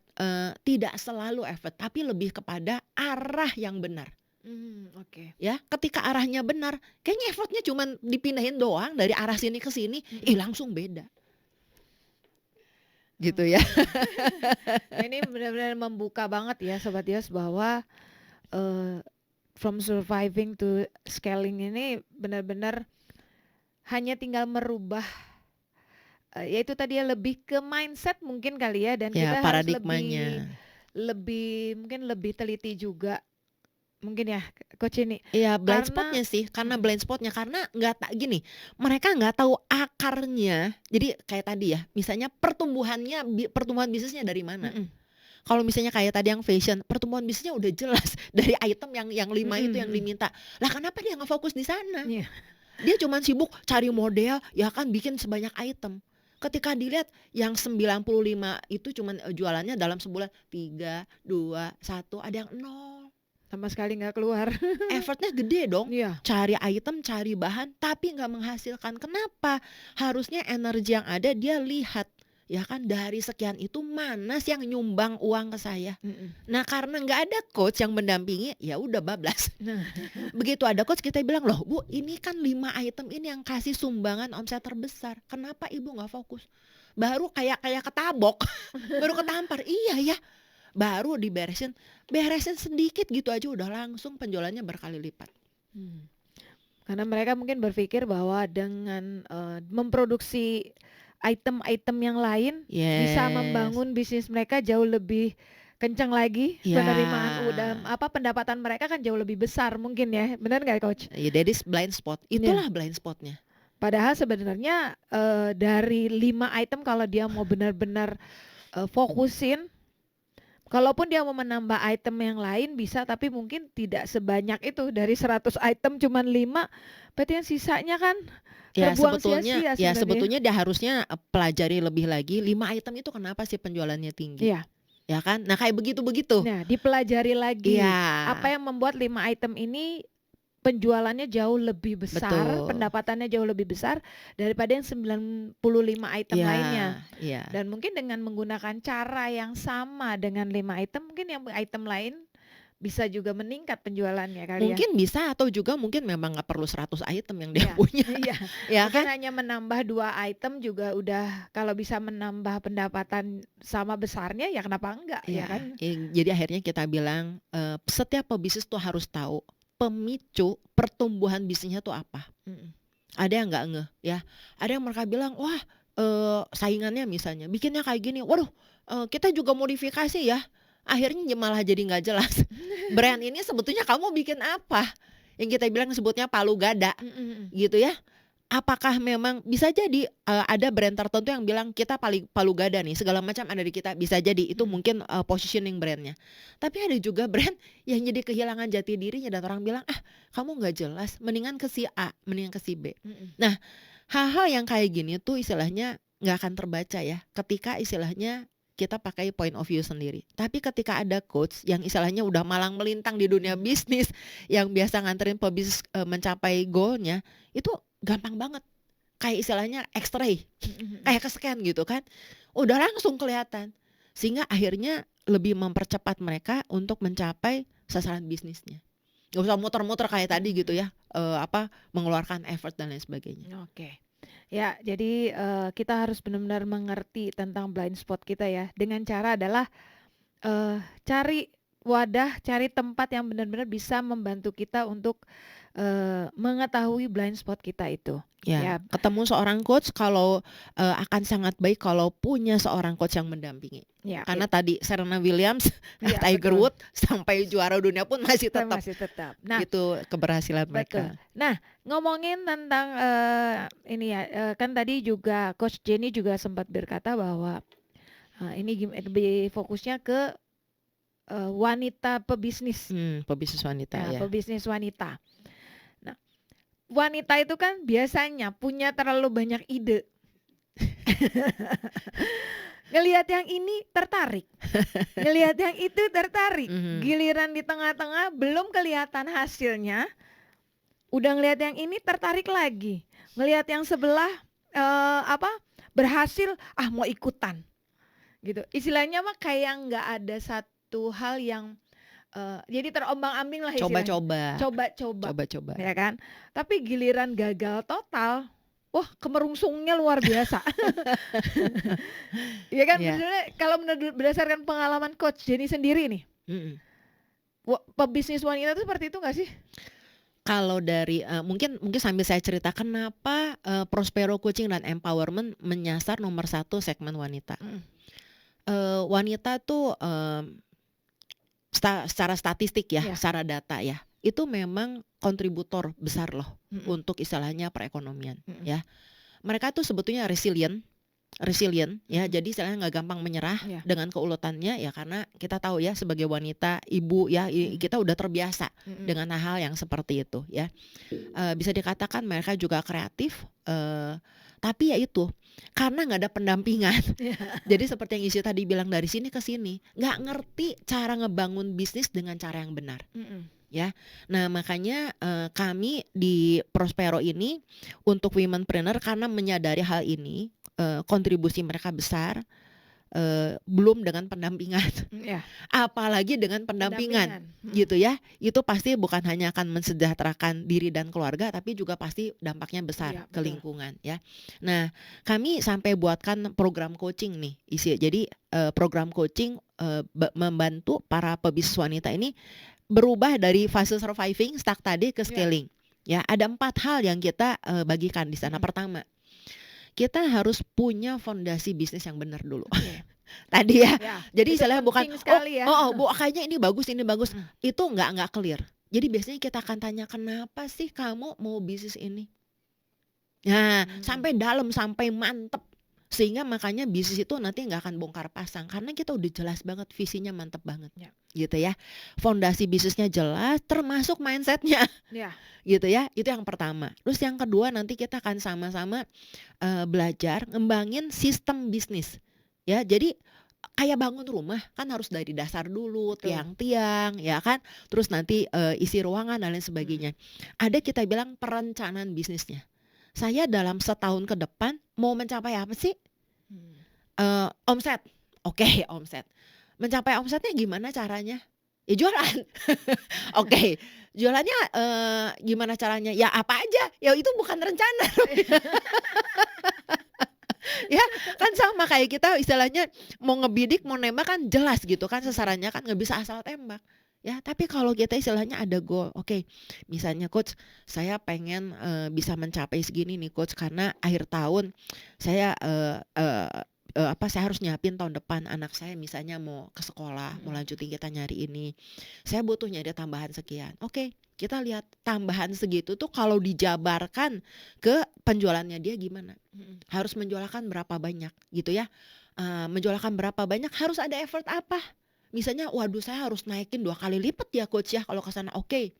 tidak selalu effort, tapi lebih kepada arah yang benar, Oke. ya. Ketika arahnya benar, kayaknya effortnya cuman dipindahin doang dari arah sini ke sini, Mhm. langsung beda, gitu ya. Oke. Nah, ini benar-benar membuka banget ya Sobat Yos bahwa, eee, from surviving to scaling ini benar-benar hanya tinggal merubah, ya itu tadi ya lebih ke mindset mungkin kali ya dan Ya, kita harus lebih paradigmanya. lebih mungkin lebih teliti juga mungkin ya Coach ini Iya, blind karena spot-nya sih, karena mhm blind spot-nya, karena gini, mereka nggak tahu akarnya. Jadi kayak tadi ya, misalnya pertumbuhan bisnisnya dari mana. mhm Kalau misalnya kayak tadi yang fashion, pertumbuhan bisnisnya udah jelas dari item yang 5 mhm itu yang mhm. diminta. Lah kenapa dia nggak fokus di sana? Iya. Dia cuman sibuk cari model, ya kan bikin sebanyak item. Ketika dilihat yang 95 itu cuman, jualannya dalam sebulan 3, 2, 1, ada yang nol. Sama sekali nggak keluar. Effortnya gede dong, Iya. cari item, cari bahan, tapi nggak menghasilkan. Kenapa? Harusnya energi yang ada dia lihat, ya kan dari sekian itu mana sih yang nyumbang uang ke saya. Mhm. Nah karena nggak ada coach yang mendampingi, ya udah bablas. Nah. Begitu ada coach kita bilang, "Loh Bu, ini kan 5 item ini yang kasih sumbangan omset terbesar, kenapa Ibu nggak fokus?" Baru kayak kayak ketabok, baru ketampar, iya ya. Baru beresin sedikit gitu aja udah langsung penjualannya berkali lipat. Mmm. Karena mereka mungkin berpikir bahwa dengan, memproduksi item-item yang lain bisa Yes, membangun bisnis mereka jauh lebih kencang lagi, penerimaan ya, pendapatan mereka kan jauh lebih besar mungkin ya, benar nggak Coach? ya that is blind spot, Iya. itulah blind spotnya. Padahal sebenarnya, dari 5 item kalau dia mau benar-benar, fokusin, kalaupun dia mau menambah item yang lain bisa, tapi mungkin tidak sebanyak itu, dari 100 item cuman 5, berarti yang sisanya kan Ya terbuang sebetulnya sia-sia ya sebenarnya. sebetulnya dia harusnya, pelajari lebih lagi 5 item itu kenapa sih penjualannya tinggi, Iya. ya kan? Nah kayak begitu-begitu. Nah, dipelajari lagi, Iya, apa yang membuat 5 item ini penjualannya jauh lebih besar, betul. pendapatannya jauh lebih besar daripada yang 95 item Iya, lainnya. iya. Dan mungkin dengan menggunakan cara yang sama dengan 5 item, mungkin yang item lain bisa juga meningkat penjualannya kali ya? Mungkin bisa atau juga mungkin memang nggak perlu 100 item yang dia Iya punya, iya, ya mungkin kan? hanya menambah 2 item juga udah kalau bisa menambah pendapatan sama besarnya ya kenapa enggak, ya Iya, kan? jadi akhirnya kita bilang, setiap pebisnis tuh harus tahu pemicu pertumbuhan bisnisnya tuh apa. Mhm. Ada yang nggak ngeh ya, ada yang mereka bilang, "Wah saingannya misalnya bikinnya kayak gini, waduh, kita juga modifikasi ya, akhirnya malah jadi nggak jelas. Brand ini sebetulnya kamu bikin apa? Yang kita bilang sebutnya palu gada, Mhm. gitu ya. Apakah memang bisa jadi, ada brand tertentu yang bilang kita palu gada nih, segala macam ada di kita, bisa jadi itu Mhm. mungkin, positioning brand-nya. Tapi ada juga brand yang jadi kehilangan jati dirinya dan orang bilang, "Ah, kamu nggak jelas, mendingan ke si A, mendingan ke si B." Mhm. Nah, hal-hal yang kayak gini tuh istilahnya nggak akan terbaca ya, ketika istilahnya kita pakai point of view sendiri. Tapi ketika ada coach yang istilahnya udah malang melintang di dunia Mhm. bisnis, yang biasa nganterin pebisnis, mencapai goal-nya, itu gampang banget. Kayak istilahnya X-ray, Mhm. Mhm. kayak ke-scan gitu kan, udah langsung kelihatan. Sehingga akhirnya lebih mempercepat mereka untuk mencapai sasaran bisnisnya. Nggak usah muter-muter kayak tadi gitu Mhm. ya, mengeluarkan effort dan lain sebagainya. Oke. Ya, jadi, kita harus benar-benar mengerti tentang blind spot kita ya, dengan cara adalah, cari wadah, cari tempat yang benar-benar bisa membantu kita untuk, mengetahui blind spot kita itu, Ya, ya. ketemu seorang coach kalau, akan sangat baik kalau punya seorang coach yang mendampingi. Ya, Karena tadi Serena Williams, iya Tiger betul, Woods sampai juara dunia pun masih saya tetap, masih tetap. Nah, itu keberhasilan betul. mereka. Nah, ngomongin tentang, ini ya, kan tadi juga Coach Jenny juga sempat berkata bahwa, ini lebih fokusnya ke, wanita pebisnis, Pebisnis wanita ya, ya. pebisnis wanita. Nah, wanita itu kan biasanya punya terlalu banyak ide. Ngelihat yang ini tertarik, ngelihat yang itu tertarik, Mhm. giliran di tengah-tengah belum kelihatan hasilnya, udah ngelihat yang ini tertarik lagi, ngelihat yang sebelah, berhasil, ah mau ikutan, gitu. Istilahnya mah kayak nggak ada satu hal yang, jadi terombang-ambing lah istilahnya, Coba-coba, coba-coba, coba-coba. ya kan. Tapi giliran gagal total, wah kemerungsungnya luar biasa. Ya kan, Iya, sebenarnya kalau berdasarkan pengalaman Coach Jenny sendiri nih, mhm. pebisnis wanita itu seperti itu nggak sih? Kalau dari, mungkin mungkin sambil saya cerita kenapa, Prospero Coaching dan Empowerment menyasar nomor satu segmen wanita. Mhm. Wanita tuh, secara statistik ya, Iya. secara data ya, itu memang kontributor besar loh Mhm. untuk istilahnya perekonomian Mhm. ya. Mereka tuh sebetulnya resilient resilient ya, Mhm. jadi istilahnya nggak gampang menyerah Iya. dengan keuletannya ya, karena kita tahu ya sebagai wanita, ibu ya, Mhm. kita udah terbiasa Mhm. dengan hal-hal yang seperti itu ya. Bisa dikatakan mereka juga kreatif, tapi ya itu, karena nggak ada pendampingan. Iya. Jadi seperti yang Isi tadi bilang dari sini ke sini, nggak ngerti cara ngebangun bisnis dengan cara yang benar, Mhm. ya. Nah makanya, kami di Prospero ini untuk womenpreneur karena menyadari hal ini, kontribusi mereka besar, belum dengan pendampingan, Iya, apalagi dengan pendampingan, pendampingan. Mhm. gitu ya. Itu pasti bukan hanya akan mensejahterakan diri dan keluarga, tapi juga pasti dampaknya besar Iya, ke betul. lingkungan ya. Nah, kami sampai buatkan program coaching nih, Isi. Jadi, program coaching, membantu para pebisnis wanita ini berubah dari fase surviving, stuck tadi ke Iya. scaling. Ya, ada 4 hal yang kita, bagikan di sana. Mhm. Pertama, kita harus punya fondasi bisnis yang benar dulu. Oke. Tadi ya. Ya, Jadi itu istilahnya bukan, penting "Oh, sekali ya. oh, Bu, kayaknya ini bagus." Mhm. Itu nggak clear. Jadi biasanya kita akan tanya, "Kenapa sih kamu mau bisnis ini?" Nah, Mhm. sampai dalam, sampai mantep. Sehingga makanya bisnis itu nanti nggak akan bongkar pasang, karena kita udah jelas banget, visinya mantep banget, Ya. gitu ya. Fondasi bisnisnya jelas, termasuk mindsetnya, Iya. gitu ya. Itu yang pertama. Terus yang kedua nanti kita akan sama-sama, belajar ngembangin sistem bisnis, ya. Jadi kayak bangun rumah kan harus dari dasar dulu, Betul. tiang-tiang, ya kan. Terus nanti, isi ruangan dan lain Mhm. sebagainya. Ada kita bilang perencanaan bisnisnya. Saya dalam setahun ke depan mau mencapai apa sih? Mhm. Omset. Oke, omset. Mencapai omsetnya gimana caranya? Ya jualan. Oke, jualannya, gimana caranya? Ya apa aja, ya itu bukan rencana. Ya, kan sama kayak kita istilahnya mau ngebidik, mau nembak kan jelas gitu kan, sasarannya kan nggak bisa asal tembak. Ya, tapi kalau kita istilahnya ada goal, oke, misalnya coach, saya pengen bisa mencapai segini nih coach, karena akhir tahun saya saya harus nyiapin tahun depan anak saya misalnya mau ke sekolah, mau Mhm. lanjutin kita nyari ini. Saya butuh nyari tambahan sekian. Oke, kita lihat tambahan segitu tuh kalau dijabarkan ke penjualannya dia gimana. Mhm. Harus menjualkan berapa banyak gitu ya. Menjualkan berapa banyak harus ada effort apa. Misalnya, waduh saya harus naikin 2 kali lipat ya coach ya kalau ke sana. Oke,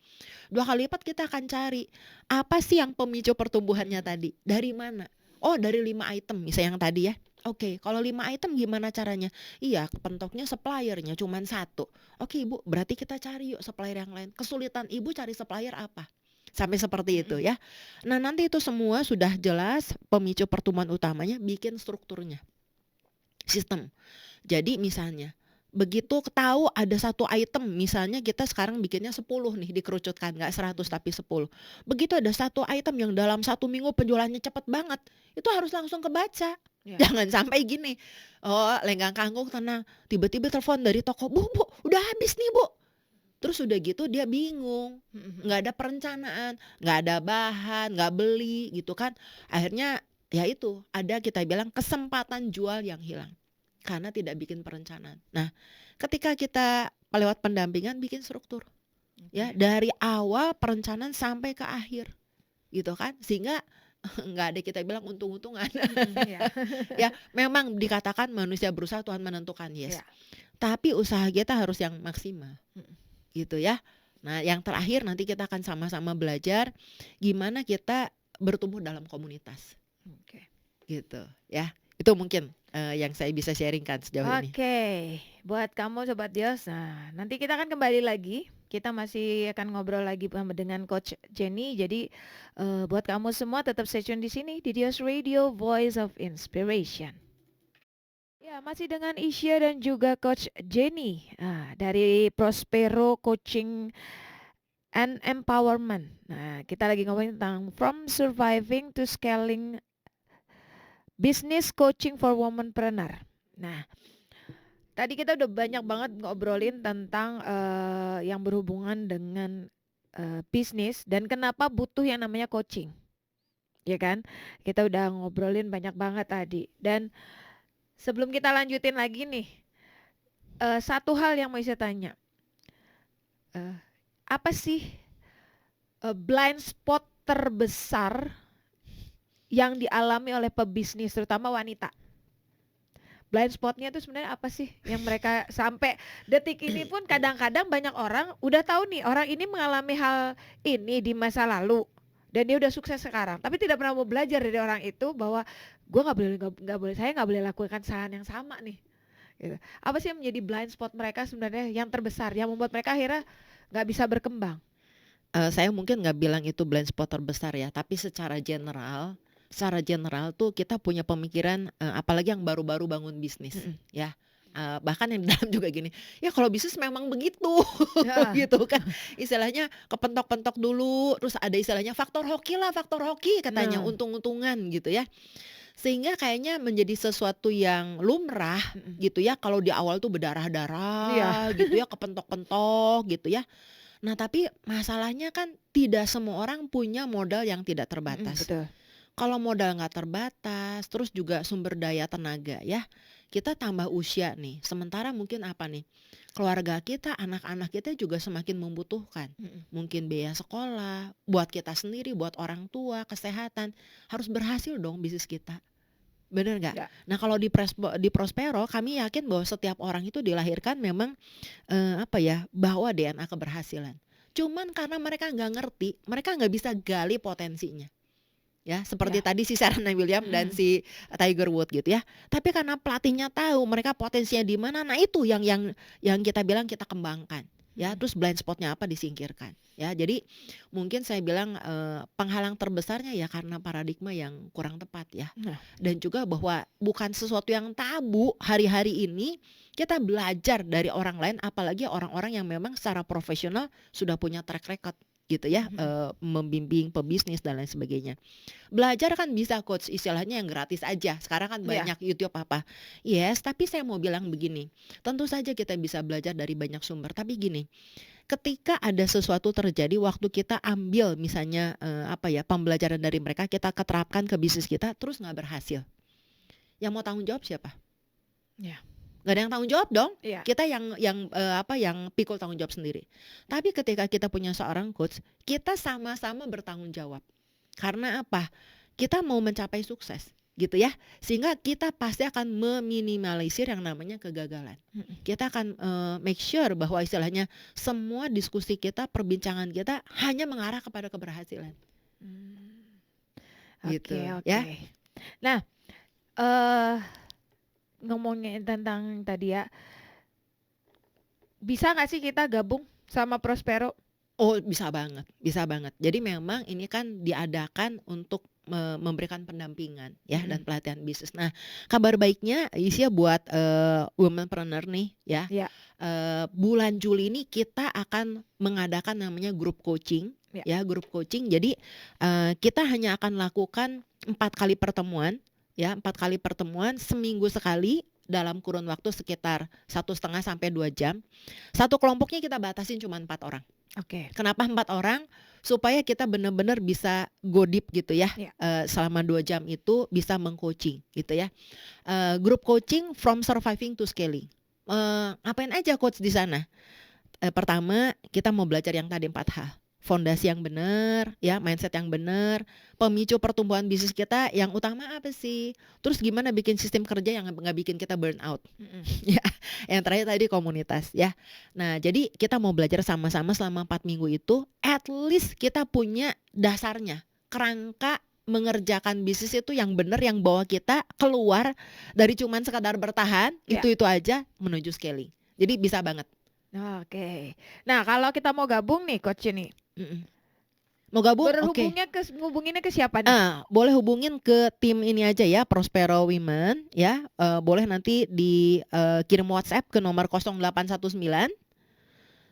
2 kali lipat kita akan cari, apa sih yang pemicu pertumbuhannya tadi? Dari mana? Oh dari 5 item misalnya yang tadi ya. Oke, kalau 5 item gimana caranya? Iya, pentoknya suppliernya cuman 1. Oke Ibu, berarti kita cari yuk supplier yang lain. Kesulitan Ibu cari supplier apa? Sampai seperti itu Mhm. ya. Nah nanti itu semua sudah jelas pemicu pertumbuhan utamanya, bikin strukturnya, sistem. Jadi misalnya, begitu tahu ada satu item, misalnya kita sekarang bikinnya 10 nih dikerucutkan, nggak 100 Mhm. tapi 10. Begitu ada satu item yang dalam 1 minggu penjualannya cepet banget, itu harus langsung kebaca. Ya. Jangan sampai gini, oh lenggang kangkung tenang, tiba-tiba telepon dari toko, "Bu Bu, udah habis nih Bu." Terus udah gitu dia bingung, Mhm. Mhm. nggak ada perencanaan, nggak ada bahan, nggak beli gitu kan. Akhirnya ya itu, ada kita bilang kesempatan jual yang hilang. Karena tidak bikin perencanaan. Nah, ketika kita lewat pendampingan bikin struktur, ya Oke. dari awal perencanaan sampai ke akhir, gitu kan, sehingga nggak ada kita bilang untung-untungan. Mhm. Iya. Ya, memang dikatakan manusia berusaha Tuhan menentukan, Iya. yes. Tapi usaha kita harus yang maksimal, Mhm. gitu ya. Nah, yang terakhir nanti kita akan sama-sama belajar gimana kita bertumbuh dalam komunitas, Oke. gitu ya. Itu mungkin yang saya bisa sharingkan sejauh ini. Oke, buat kamu Sobat Yos, nah nanti kita akan kembali lagi. Kita masih akan ngobrol lagi dengan Coach Jenny. Jadi buat kamu semua tetap stay tune di sini di Dios Radio Voice of Inspiration. Ya, masih dengan Isya dan juga Coach Jenny dari Prospero Coaching and Empowerment. Nah, kita lagi ngomongin tentang from surviving to scaling business coaching for womanpreneur. Nah, tadi kita udah banyak banget ngobrolin tentang yang berhubungan dengan bisnis dan kenapa butuh yang namanya coaching, ya kan? Kita udah ngobrolin banyak banget tadi. Dan sebelum kita lanjutin lagi nih, satu hal yang mau saya tanya, eh, apa sih blind spot terbesar yang dialami oleh pebisnis, terutama wanita? Blind spotnya itu sebenarnya apa sih yang mereka sampai detik ini pun kadang-kadang banyak orang udah tahu nih orang ini mengalami hal ini di masa lalu dan dia udah sukses sekarang tapi tidak pernah mau belajar dari orang itu bahwa gue nggak boleh saya nggak boleh lakukan kesalahan yang sama nih gitu. Apa sih yang menjadi blind spot mereka sebenarnya yang terbesar yang membuat mereka akhirnya nggak bisa berkembang? Saya mungkin nggak bilang itu blind spot terbesar ya, tapi secara general tuh kita punya pemikiran, apalagi yang baru-baru bangun bisnis Mm-mm. ya, bahkan yang di dalam juga gini, ya kalau bisnis memang begitu Ya. gitu kan, istilahnya kepentok-pentok dulu, terus ada istilahnya faktor hoki katanya, Nah. untung-untungan gitu ya. Sehingga kayaknya menjadi sesuatu yang lumrah Mm-mm. gitu ya, kalau di awal tuh Iya. berdarah-darah gitu ya, kepentok-pentok gitu ya. Nah, tapi masalahnya kan tidak semua orang punya modal yang tidak Mm-mm, terbatas. betul. Kalau modal nggak terbatas, terus juga sumber daya tenaga ya, kita tambah usia nih. Sementara mungkin apa nih, keluarga kita, anak-anak kita juga semakin membutuhkan. Mm-mm. Mungkin biaya sekolah, buat kita sendiri, buat orang tua, kesehatan. Harus berhasil dong bisnis kita. Bener nggak? Ya. Nah kalau di Prospero kami yakin bahwa setiap orang itu dilahirkan memang bawa DNA keberhasilan. Cuman karena mereka nggak ngerti, mereka nggak bisa gali potensinya. Ya, seperti Ya. tadi si Serena Williams dan Mm-mm. si Tiger Woods gitu ya. Tapi karena pelatihnya tahu mereka potensinya di mana, nah itu yang kita bilang kita kembangkan. Ya, Mm-mm. terus blind spotnya apa disingkirkan. Ya, jadi mungkin saya bilang penghalang terbesarnya ya karena paradigma yang kurang tepat ya. Nah. Dan juga bahwa bukan sesuatu yang tabu hari-hari ini kita belajar dari orang lain, apalagi orang-orang yang memang secara profesional sudah punya track record gitu ya, Mhm. membimbing pebisnis dan lain sebagainya. Belajar kan bisa coach, istilahnya yang gratis aja. Sekarang kan Iya. banyak YouTube apa. Yes, tapi saya mau bilang begini, tentu saja kita bisa belajar dari banyak sumber, tapi gini, ketika ada sesuatu terjadi waktu kita ambil misalnya, apa ya, pembelajaran dari mereka kita keterapkan ke bisnis kita terus nggak berhasil, yang mau tanggung jawab siapa? Iya. Nggak ada yang tanggung jawab dong. Iya. Kita yang pikul tanggung jawab sendiri. Tapi ketika kita punya seorang coach, kita sama-sama bertanggung jawab. Karena apa? Kita mau mencapai sukses, gitu ya. Sehingga kita pasti akan meminimalisir yang namanya kegagalan. Mhm. Kita akan make sure bahwa istilahnya semua diskusi kita, perbincangan kita hanya mengarah kepada keberhasilan, Mmm. gitu Oke, ya. oke. Nah, eee, ngomongin tentang tadi ya, bisa nggak sih kita gabung sama Prospero? Oh, bisa banget, bisa banget. Jadi memang ini kan diadakan untuk memberikan pendampingan ya dan Mhm. pelatihan bisnis. Nah, kabar baiknya Isya buat womanpreneur nih ya. Iya. Bulan Juli ini kita akan mengadakan namanya grup coaching Iya. ya, grup coaching. Jadi kita hanya akan lakukan 4 kali pertemuan ya, 4 kali pertemuan seminggu sekali dalam kurun waktu sekitar 1,5 sampai 2 jam. Satu kelompoknya kita batasin cuma 4 orang. Oke. Kenapa 4 orang? Supaya kita benar-benar bisa go deep gitu ya, Iya. selama 2 jam itu bisa meng-coaching gitu ya. Grup coaching from surviving to scaling. Ngapain aja coach di sana? Pertama kita mau belajar yang tadi 4 hal. Fondasi yang benar ya, mindset yang benar, pemicu pertumbuhan bisnis kita yang utama apa sih? Terus gimana bikin sistem kerja yang nggak bikin kita burn out? Mhm. Ya, yang terakhir tadi komunitas ya. Nah, jadi kita mau belajar sama-sama selama 4 minggu itu, at least kita punya dasarnya, kerangka mengerjakan bisnis itu yang benar, yang bawa kita keluar dari cuman sekadar bertahan, Iya. itu aja menuju scaling. Jadi bisa banget. Oke. Nah, kalau kita mau gabung nih Coach ini, Mau gabung? Oke. ngubunginnya ke siapa nih? Boleh hubungin ke tim ini aja ya, Prospero Women ya. Boleh nanti kirim WhatsApp ke nomor 0819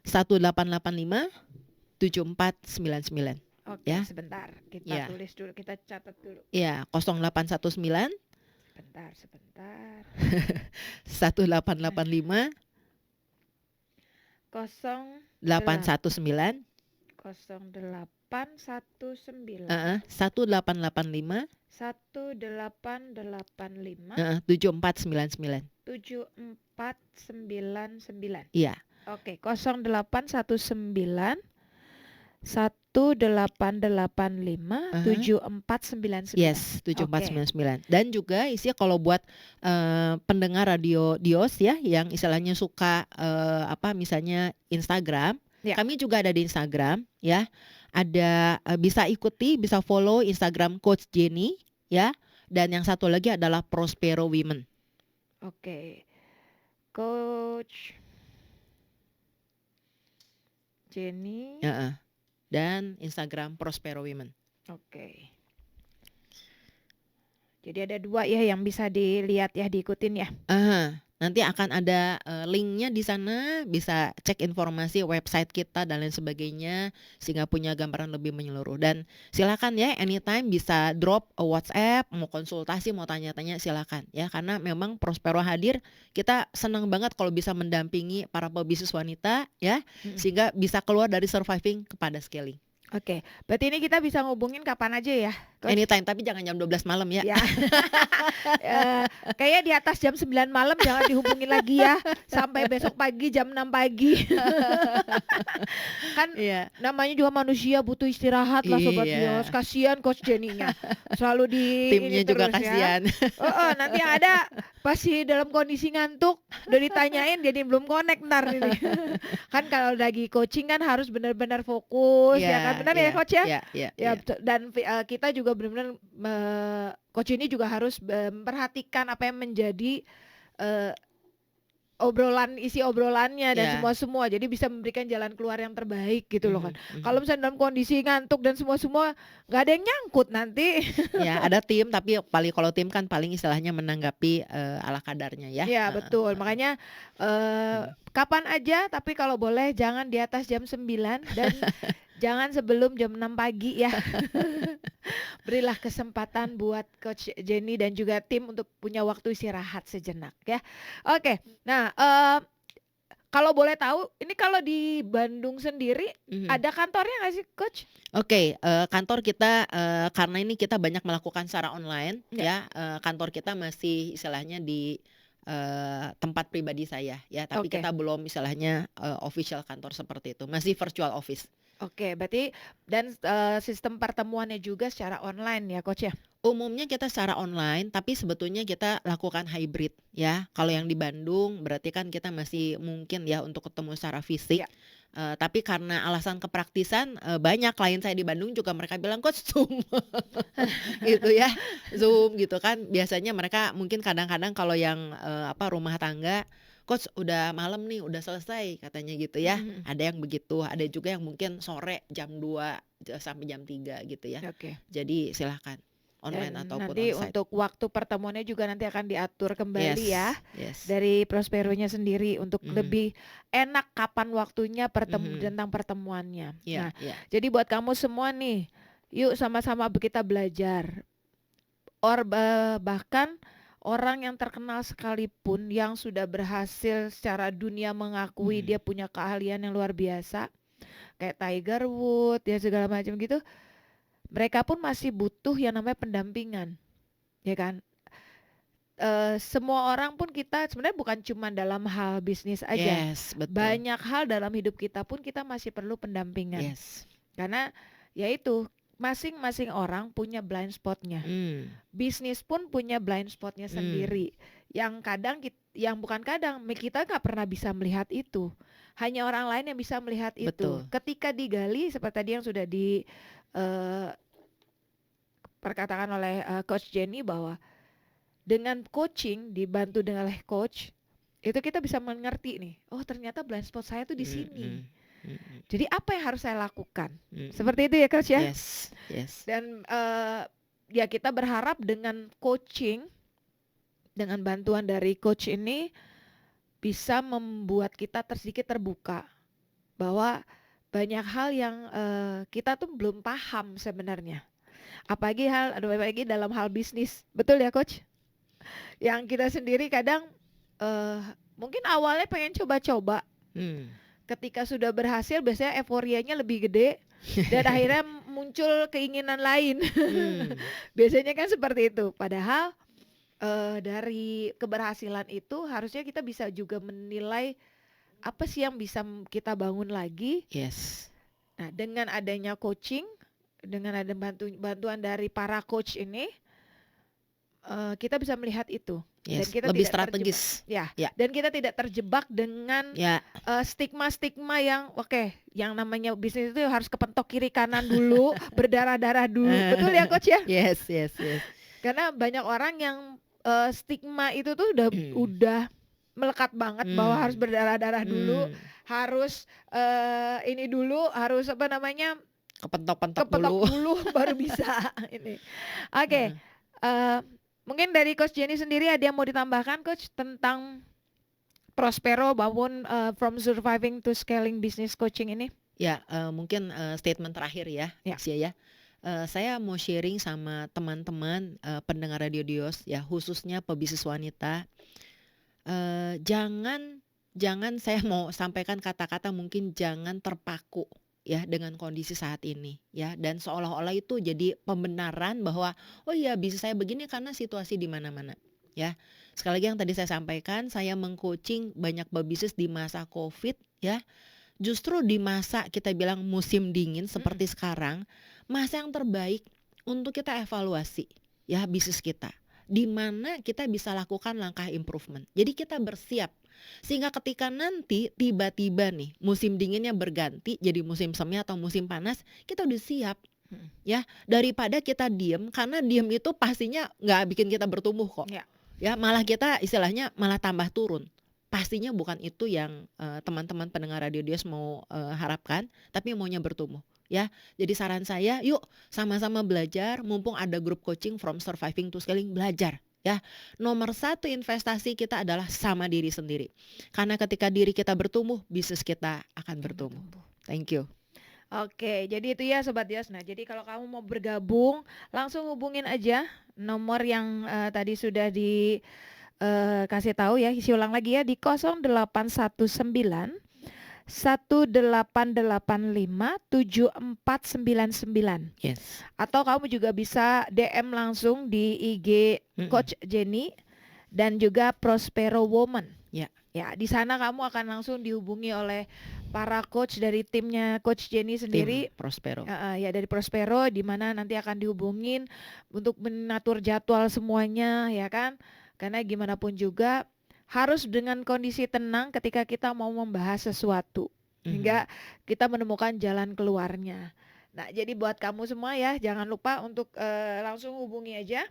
1885 7499 Oke, ya. sebentar. Kita Ya. tulis dulu, kita catat dulu. Ya, 0819 Sebentar. 1885 819 0819 1885 1885 7499. 7499. Iya. Oke, 0819 1885 7499. Yes, Oke. 7499. Dan juga isinya kalau buat pendengar radio Dios ya yang istilahnya suka misalnya Instagram, Ya. kami juga ada di Instagram ya. Ada bisa ikuti, bisa follow Instagram Coach Jenny ya. Dan yang satu lagi adalah Prospero Women. Oke. Coach Jenny. Dan Instagram Prospero Women. Oke. Jadi ada 2 ya yang bisa dilihat ya, diikutin ya. Nanti akan ada linknya di sana, bisa cek informasi website kita dan lain sebagainya sehingga punya gambaran lebih menyeluruh. Dan silakan ya anytime bisa drop a WhatsApp, mau konsultasi, mau tanya-tanya silakan ya, karena memang Prospero hadir, kita senang banget kalau bisa mendampingi para pebisnis wanita ya, sehingga bisa keluar dari surviving kepada scaling. Oke, berarti ini kita bisa ngubungin kapan aja ya, Coach? Anytime, tapi jangan jam 12 malam ya. Ya. Kayaknya di atas jam 9 malam jangan dihubungin lagi ya, sampai besok pagi jam 6 pagi. Kan Iya. namanya juga manusia butuh istirahat lah Sobat Iya. Dios. Kasihan Coach Jenny-nya. Selalu di Timnya ini juga terus ya. kasihan. Nanti yang ada pasti dalam kondisi ngantuk, udah ditanyain jadi belum connect ntar ini. Kan kalau lagi coaching kan harus benar-benar fokus ya kan, benar ya Coach ya? Ya, betul. Dan kita juga benar-benar Coach ini juga harus memperhatikan apa yang menjadi isi obrolannya dan Ya. semua-semua, jadi bisa memberikan jalan keluar yang terbaik gitu loh kan. Mhm, Kalau mhm. misalnya dalam kondisi ngantuk dan semua-semua nggak ada yang nyangkut nanti. Ya, ada tim tapi kalau tim kan paling istilahnya menanggapi, ala kadarnya ya. Ya Heeh, betul, heeh. makanya Mhm. kapan aja tapi kalau boleh jangan di atas jam 9 dan jangan sebelum jam 6 pagi ya. Berilah kesempatan buat Coach Jenny dan juga tim untuk punya waktu istirahat sejenak ya. Oke, nah kalau boleh tahu, ini kalau di Bandung sendiri Mhm. ada kantornya nggak sih, Coach? Oke, kantor kita, karena ini kita banyak melakukan secara online Ya, ya, kantor kita masih istilahnya di, tempat pribadi saya ya, tapi oke. kita belum istilahnya, official kantor seperti itu, masih virtual office. Oke, berarti dan sistem pertemuannya juga secara online ya, Coach ya? Umumnya kita secara online, tapi sebetulnya kita lakukan hybrid ya. Kalau yang di Bandung berarti kan kita masih mungkin ya untuk ketemu secara fisik, Ya. tapi karena alasan kepraktisan, banyak klien saya di Bandung juga mereka bilang, "Coach Zoom," gitu ya, Zoom gitu kan. Biasanya mereka mungkin kadang-kadang kalau yang, rumah tangga, "Coach udah malam nih, udah selesai," katanya gitu Mhm, ya. mhm. Ada yang begitu, ada juga yang mungkin sore jam 2 sampai jam 3 gitu ya. Oke. Jadi silahkan. Online Dan ataupun nanti onsite. untuk waktu pertemuannya juga nanti akan diatur kembali ya Yes, yes. dari Prosperonya sendiri untuk Mhm, lebih enak kapan waktunya mhm. tentang pertemuannya. Iya, Nah, iya. jadi buat kamu semua nih, yuk sama-sama kita belajar. Bahkan orang yang terkenal sekalipun yang sudah berhasil secara dunia mengakui Mhm. dia punya keahlian yang luar biasa, kayak Tiger Woods ya segala macam gitu, mereka pun masih butuh yang namanya pendampingan, ya kan? Semua orang pun kita sebenarnya bukan cuma dalam hal bisnis aja, Yes, betul. banyak hal dalam hidup kita pun kita masih perlu pendampingan. Yes. Karena ya itu, masing-masing orang punya blind spotnya. Mmm, Bisnis pun punya blind spotnya mmm, sendiri. Yang kadang yang bukan kadang, kita nggak pernah bisa melihat itu. Hanya orang lain yang bisa melihat itu. betul. Ketika digali seperti tadi yang sudah di eh, perkatakan oleh Coach Jenny bahwa dengan coaching dibantu dengan oleh coach itu kita bisa mengerti nih, oh ternyata blind spot saya tuh di sini. Mhm, mhm, Jadi apa yang harus saya lakukan? mhm. Seperti itu ya coach ya. Yes, yes. Dan ya kita berharap dengan coaching, dengan bantuan dari coach ini bisa membuat kita sedikit terbuka bahwa banyak hal yang kita tuh belum paham sebenarnya. Apalagi dalam hal bisnis. Betul ya coach? Yang kita sendiri kadang eh mungkin awalnya pengen coba-coba, Mmm. ketika sudah berhasil biasanya euforianya lebih gede dan akhirnya muncul keinginan lain. Mmm, Biasanya kan seperti itu. Padahal dari keberhasilan itu harusnya kita bisa juga menilai apa sih yang bisa kita bangun lagi. yes, Nah, dengan adanya coaching, dengan ada bantuan dari para coach ini, kita bisa melihat itu dan yes. kita Lebih tidak terjebak, strategis. ya, Ya, dan kita tidak terjebak dengan ya. stigma-stigma yang oke, yang namanya bisnis itu harus kepentok kiri kanan dulu, berdarah-darah dulu. Betul ya coach ya? Yes, yes, yes. Karena banyak orang yang stigma itu tuh udah melekat banget bahwa harus Mmm, berdarah-darah dulu, mmm. harus ini dulu, harus apa namanya, Kepentok-pentok kepetok dulu. dulu baru bisa ini. Oke, Heeh. eh, mungkin dari Coach Jenny sendiri ada yang mau ditambahkan Coach tentang Prospero maupun from surviving to scaling business coaching ini? Ya, mungkin, statement terakhir ya, Ya. Sia ya. Saya mau sharing sama teman-teman, pendengar Radio Dios ya, khususnya pebisnis wanita, jangan jangan saya mau sampaikan kata-kata mungkin jangan terpaku ya dengan kondisi saat ini ya, dan seolah-olah itu jadi pembenaran bahwa, "Oh iya bisnis saya begini karena situasi di mana-mana." Ya. Sekali lagi yang tadi saya sampaikan, saya meng-coaching banyak pebisnis di masa Covid ya. Justru di masa kita bilang musim dingin Mm-mm. seperti sekarang, masa yang terbaik untuk kita evaluasi ya bisnis kita. Di mana kita bisa lakukan langkah improvement. Jadi kita bersiap sehingga ketika nanti tiba-tiba nih musim dinginnya berganti jadi musim semi atau musim panas, kita udah siap Mm-mm. ya. Daripada kita diem, karena diem itu pastinya nggak bikin kita bertumbuh kok. Ya. Ya malah kita istilahnya malah tambah turun. pastinya bukan itu yang teman-teman pendengar Radio Dios mau harapkan, tapi maunya bertumbuh ya. Jadi saran saya, yuk sama-sama belajar, mumpung ada grup coaching From Surviving to Scaling, belajar ya. Nomor satu investasi kita adalah sama diri sendiri. Karena ketika diri kita bertumbuh, bisnis kita akan bertumbuh. Thank you. Oke, jadi itu ya Sobat Yos. Nah, jadi kalau kamu mau bergabung, langsung hubungin aja nomor yang tadi sudah dikasih tahu ya. Isi ulang lagi ya di 0819 1885 7499. Yes. Atau kamu juga bisa DM langsung di IG Coach Jenny dan juga Prospero Woman. Ya. Ya, di sana kamu akan langsung dihubungi oleh para coach dari timnya Coach Jenny sendiri. Tim Prospero. Ya dari Prospero, di mana nanti akan dihubungin untuk mengatur jadwal semuanya, ya kan? Karena gimana pun juga harus dengan kondisi tenang ketika kita mau membahas sesuatu, hingga kita menemukan jalan keluarnya. Nah, jadi buat kamu semua ya, jangan lupa untuk langsung hubungi aja,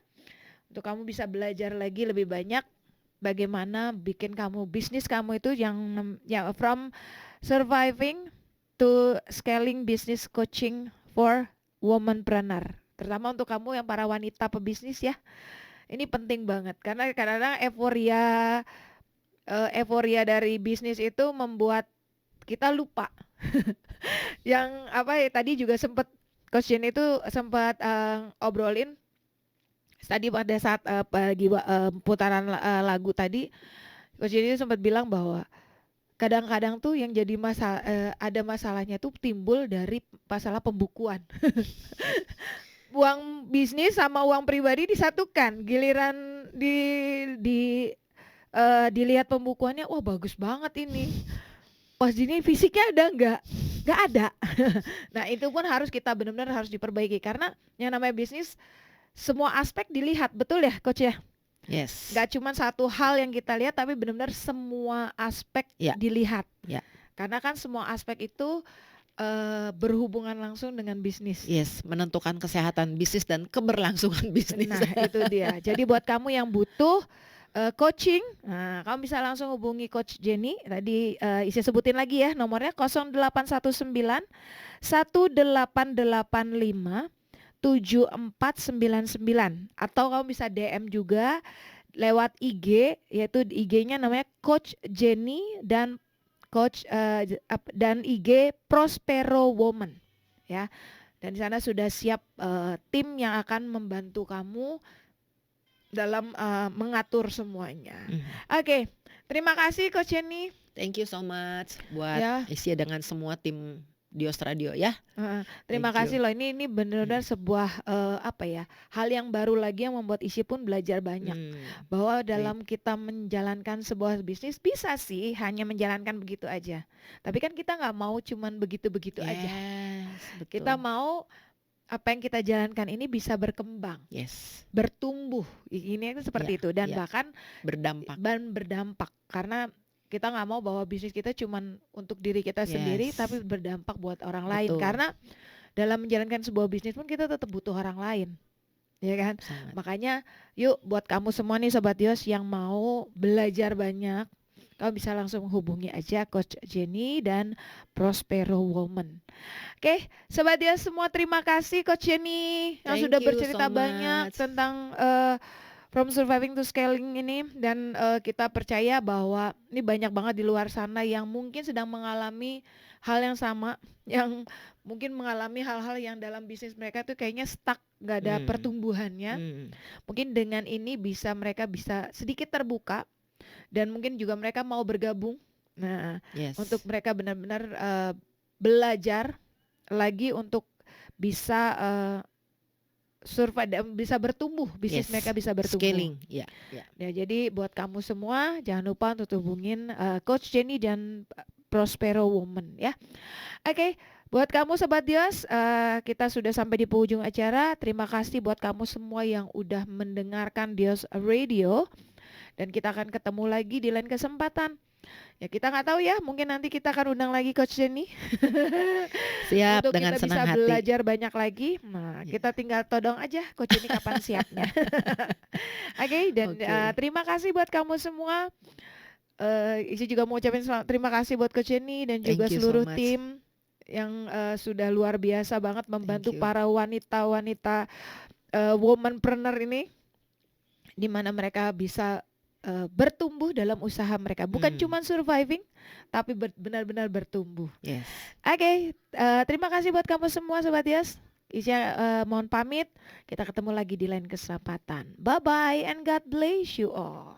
untuk kamu bisa belajar lagi lebih banyak bagaimana bikin kamu bisnis kamu itu yang from surviving to scaling business coaching for womanpreneur. Terutama untuk kamu yang para wanita pebisnis ya. Ini penting banget karena kadang-kadang euforia dari bisnis itu membuat kita lupa. Yang apa ya, tadi juga sempat Coach Jenny itu sempat obrolin tadi pada saat putaran lagu tadi. Coach Jenny sempat bilang bahwa kadang-kadang tuh yang jadi ada masalahnya tuh timbul dari masalah pembukuan. Uang bisnis sama uang pribadi disatukan. Giliran dilihat pembukuannya, wah bagus banget ini. Pas ini fisiknya ada nggak ada. Nah itu pun harus kita benar-benar harus diperbaiki karena yang namanya bisnis semua aspek dilihat, betul ya Coach ya? Yes. Gak cuma satu hal yang kita lihat, tapi benar-benar semua aspek dilihat. Karena kan semua aspek itu berhubungan langsung dengan bisnis. Yes, menentukan kesehatan bisnis dan keberlangsungan bisnis. Nah itu dia. Jadi buat kamu yang butuh coaching, nah, kamu bisa langsung hubungi Coach Jenny. Tadi saya sebutin lagi ya nomornya 0819 1885 7499, atau kamu bisa DM juga lewat IG, yaitu IG-nya namanya Coach Jenny dan Coach dan IG Prospero Woman ya. Dan di sana sudah siap tim yang akan membantu kamu dalam mengatur semuanya. Oke, terima kasih Coach Jenny. Thank you so much buat Isia dengan semua tim Dios Radio ya. Terima kasih loh, ini benar-benar sebuah hal yang baru lagi yang membuat Isi pun belajar banyak. Bahwa dalam kita menjalankan sebuah bisnis bisa sih hanya menjalankan begitu aja. Tapi kan kita nggak mau cuman begitu-begitu aja. Betul. Kita mau apa yang kita jalankan ini bisa berkembang, bertumbuh. Ini seperti itu dan bahkan berdampak karena kita nggak mau bahwa bisnis kita cuman untuk diri kita sendiri, tapi berdampak buat orang lain. Karena dalam menjalankan sebuah bisnis pun kita tetap butuh orang lain, ya kan? Sangat. Makanya yuk buat kamu semua nih Sobat Dios yang mau belajar banyak, kamu bisa langsung hubungi aja Coach Jenny dan Prospero Woman. Oke, Sobat Dios semua, terima kasih Coach Jenny yang sudah bercerita banyak tentang From Surviving to Scaling ini, dan kita percaya bahwa ini banyak banget di luar sana yang mungkin sedang mengalami hal yang sama, yang mungkin mengalami hal-hal yang dalam bisnis mereka tuh kayaknya stuck, gak ada pertumbuhannya. Mungkin dengan ini mereka bisa sedikit terbuka dan mungkin juga mereka mau bergabung. Nah, untuk mereka benar-benar belajar lagi untuk bisa survive, bisa bertumbuh, bisnis mereka bisa bertumbuh. Scaling, ya. Jadi buat kamu semua jangan lupa untuk hubungin Coach Jenny dan Prospero Woman ya. Oke, buat kamu Sobat Dios, kita sudah sampai di penghujung acara. Terima kasih buat kamu semua yang udah mendengarkan Dios Radio, dan kita akan ketemu lagi di lain kesempatan. Ya kita nggak tahu ya, mungkin nanti kita akan undang lagi Coach Jenny. Siap, untuk dengan kita senang bisa hati. belajar banyak lagi. Nah, kita tinggal todong aja Coach Jenny kapan siapnya. Oke, dan terima kasih buat kamu semua. Ici juga mau ucapin terima kasih buat Coach Jenny dan juga Thank you so seluruh much. tim yang sudah luar biasa banget membantu Thank you. para wanita-wanita womanpreneur ini, di mana mereka bisa bertumbuh dalam usaha mereka, bukan cuma surviving, tapi benar-benar bertumbuh. Yes. Oke, terima kasih buat kamu semua Sobat Yas. Isya mohon pamit. Kita ketemu lagi di lain kesempatan. Bye bye and God bless you all.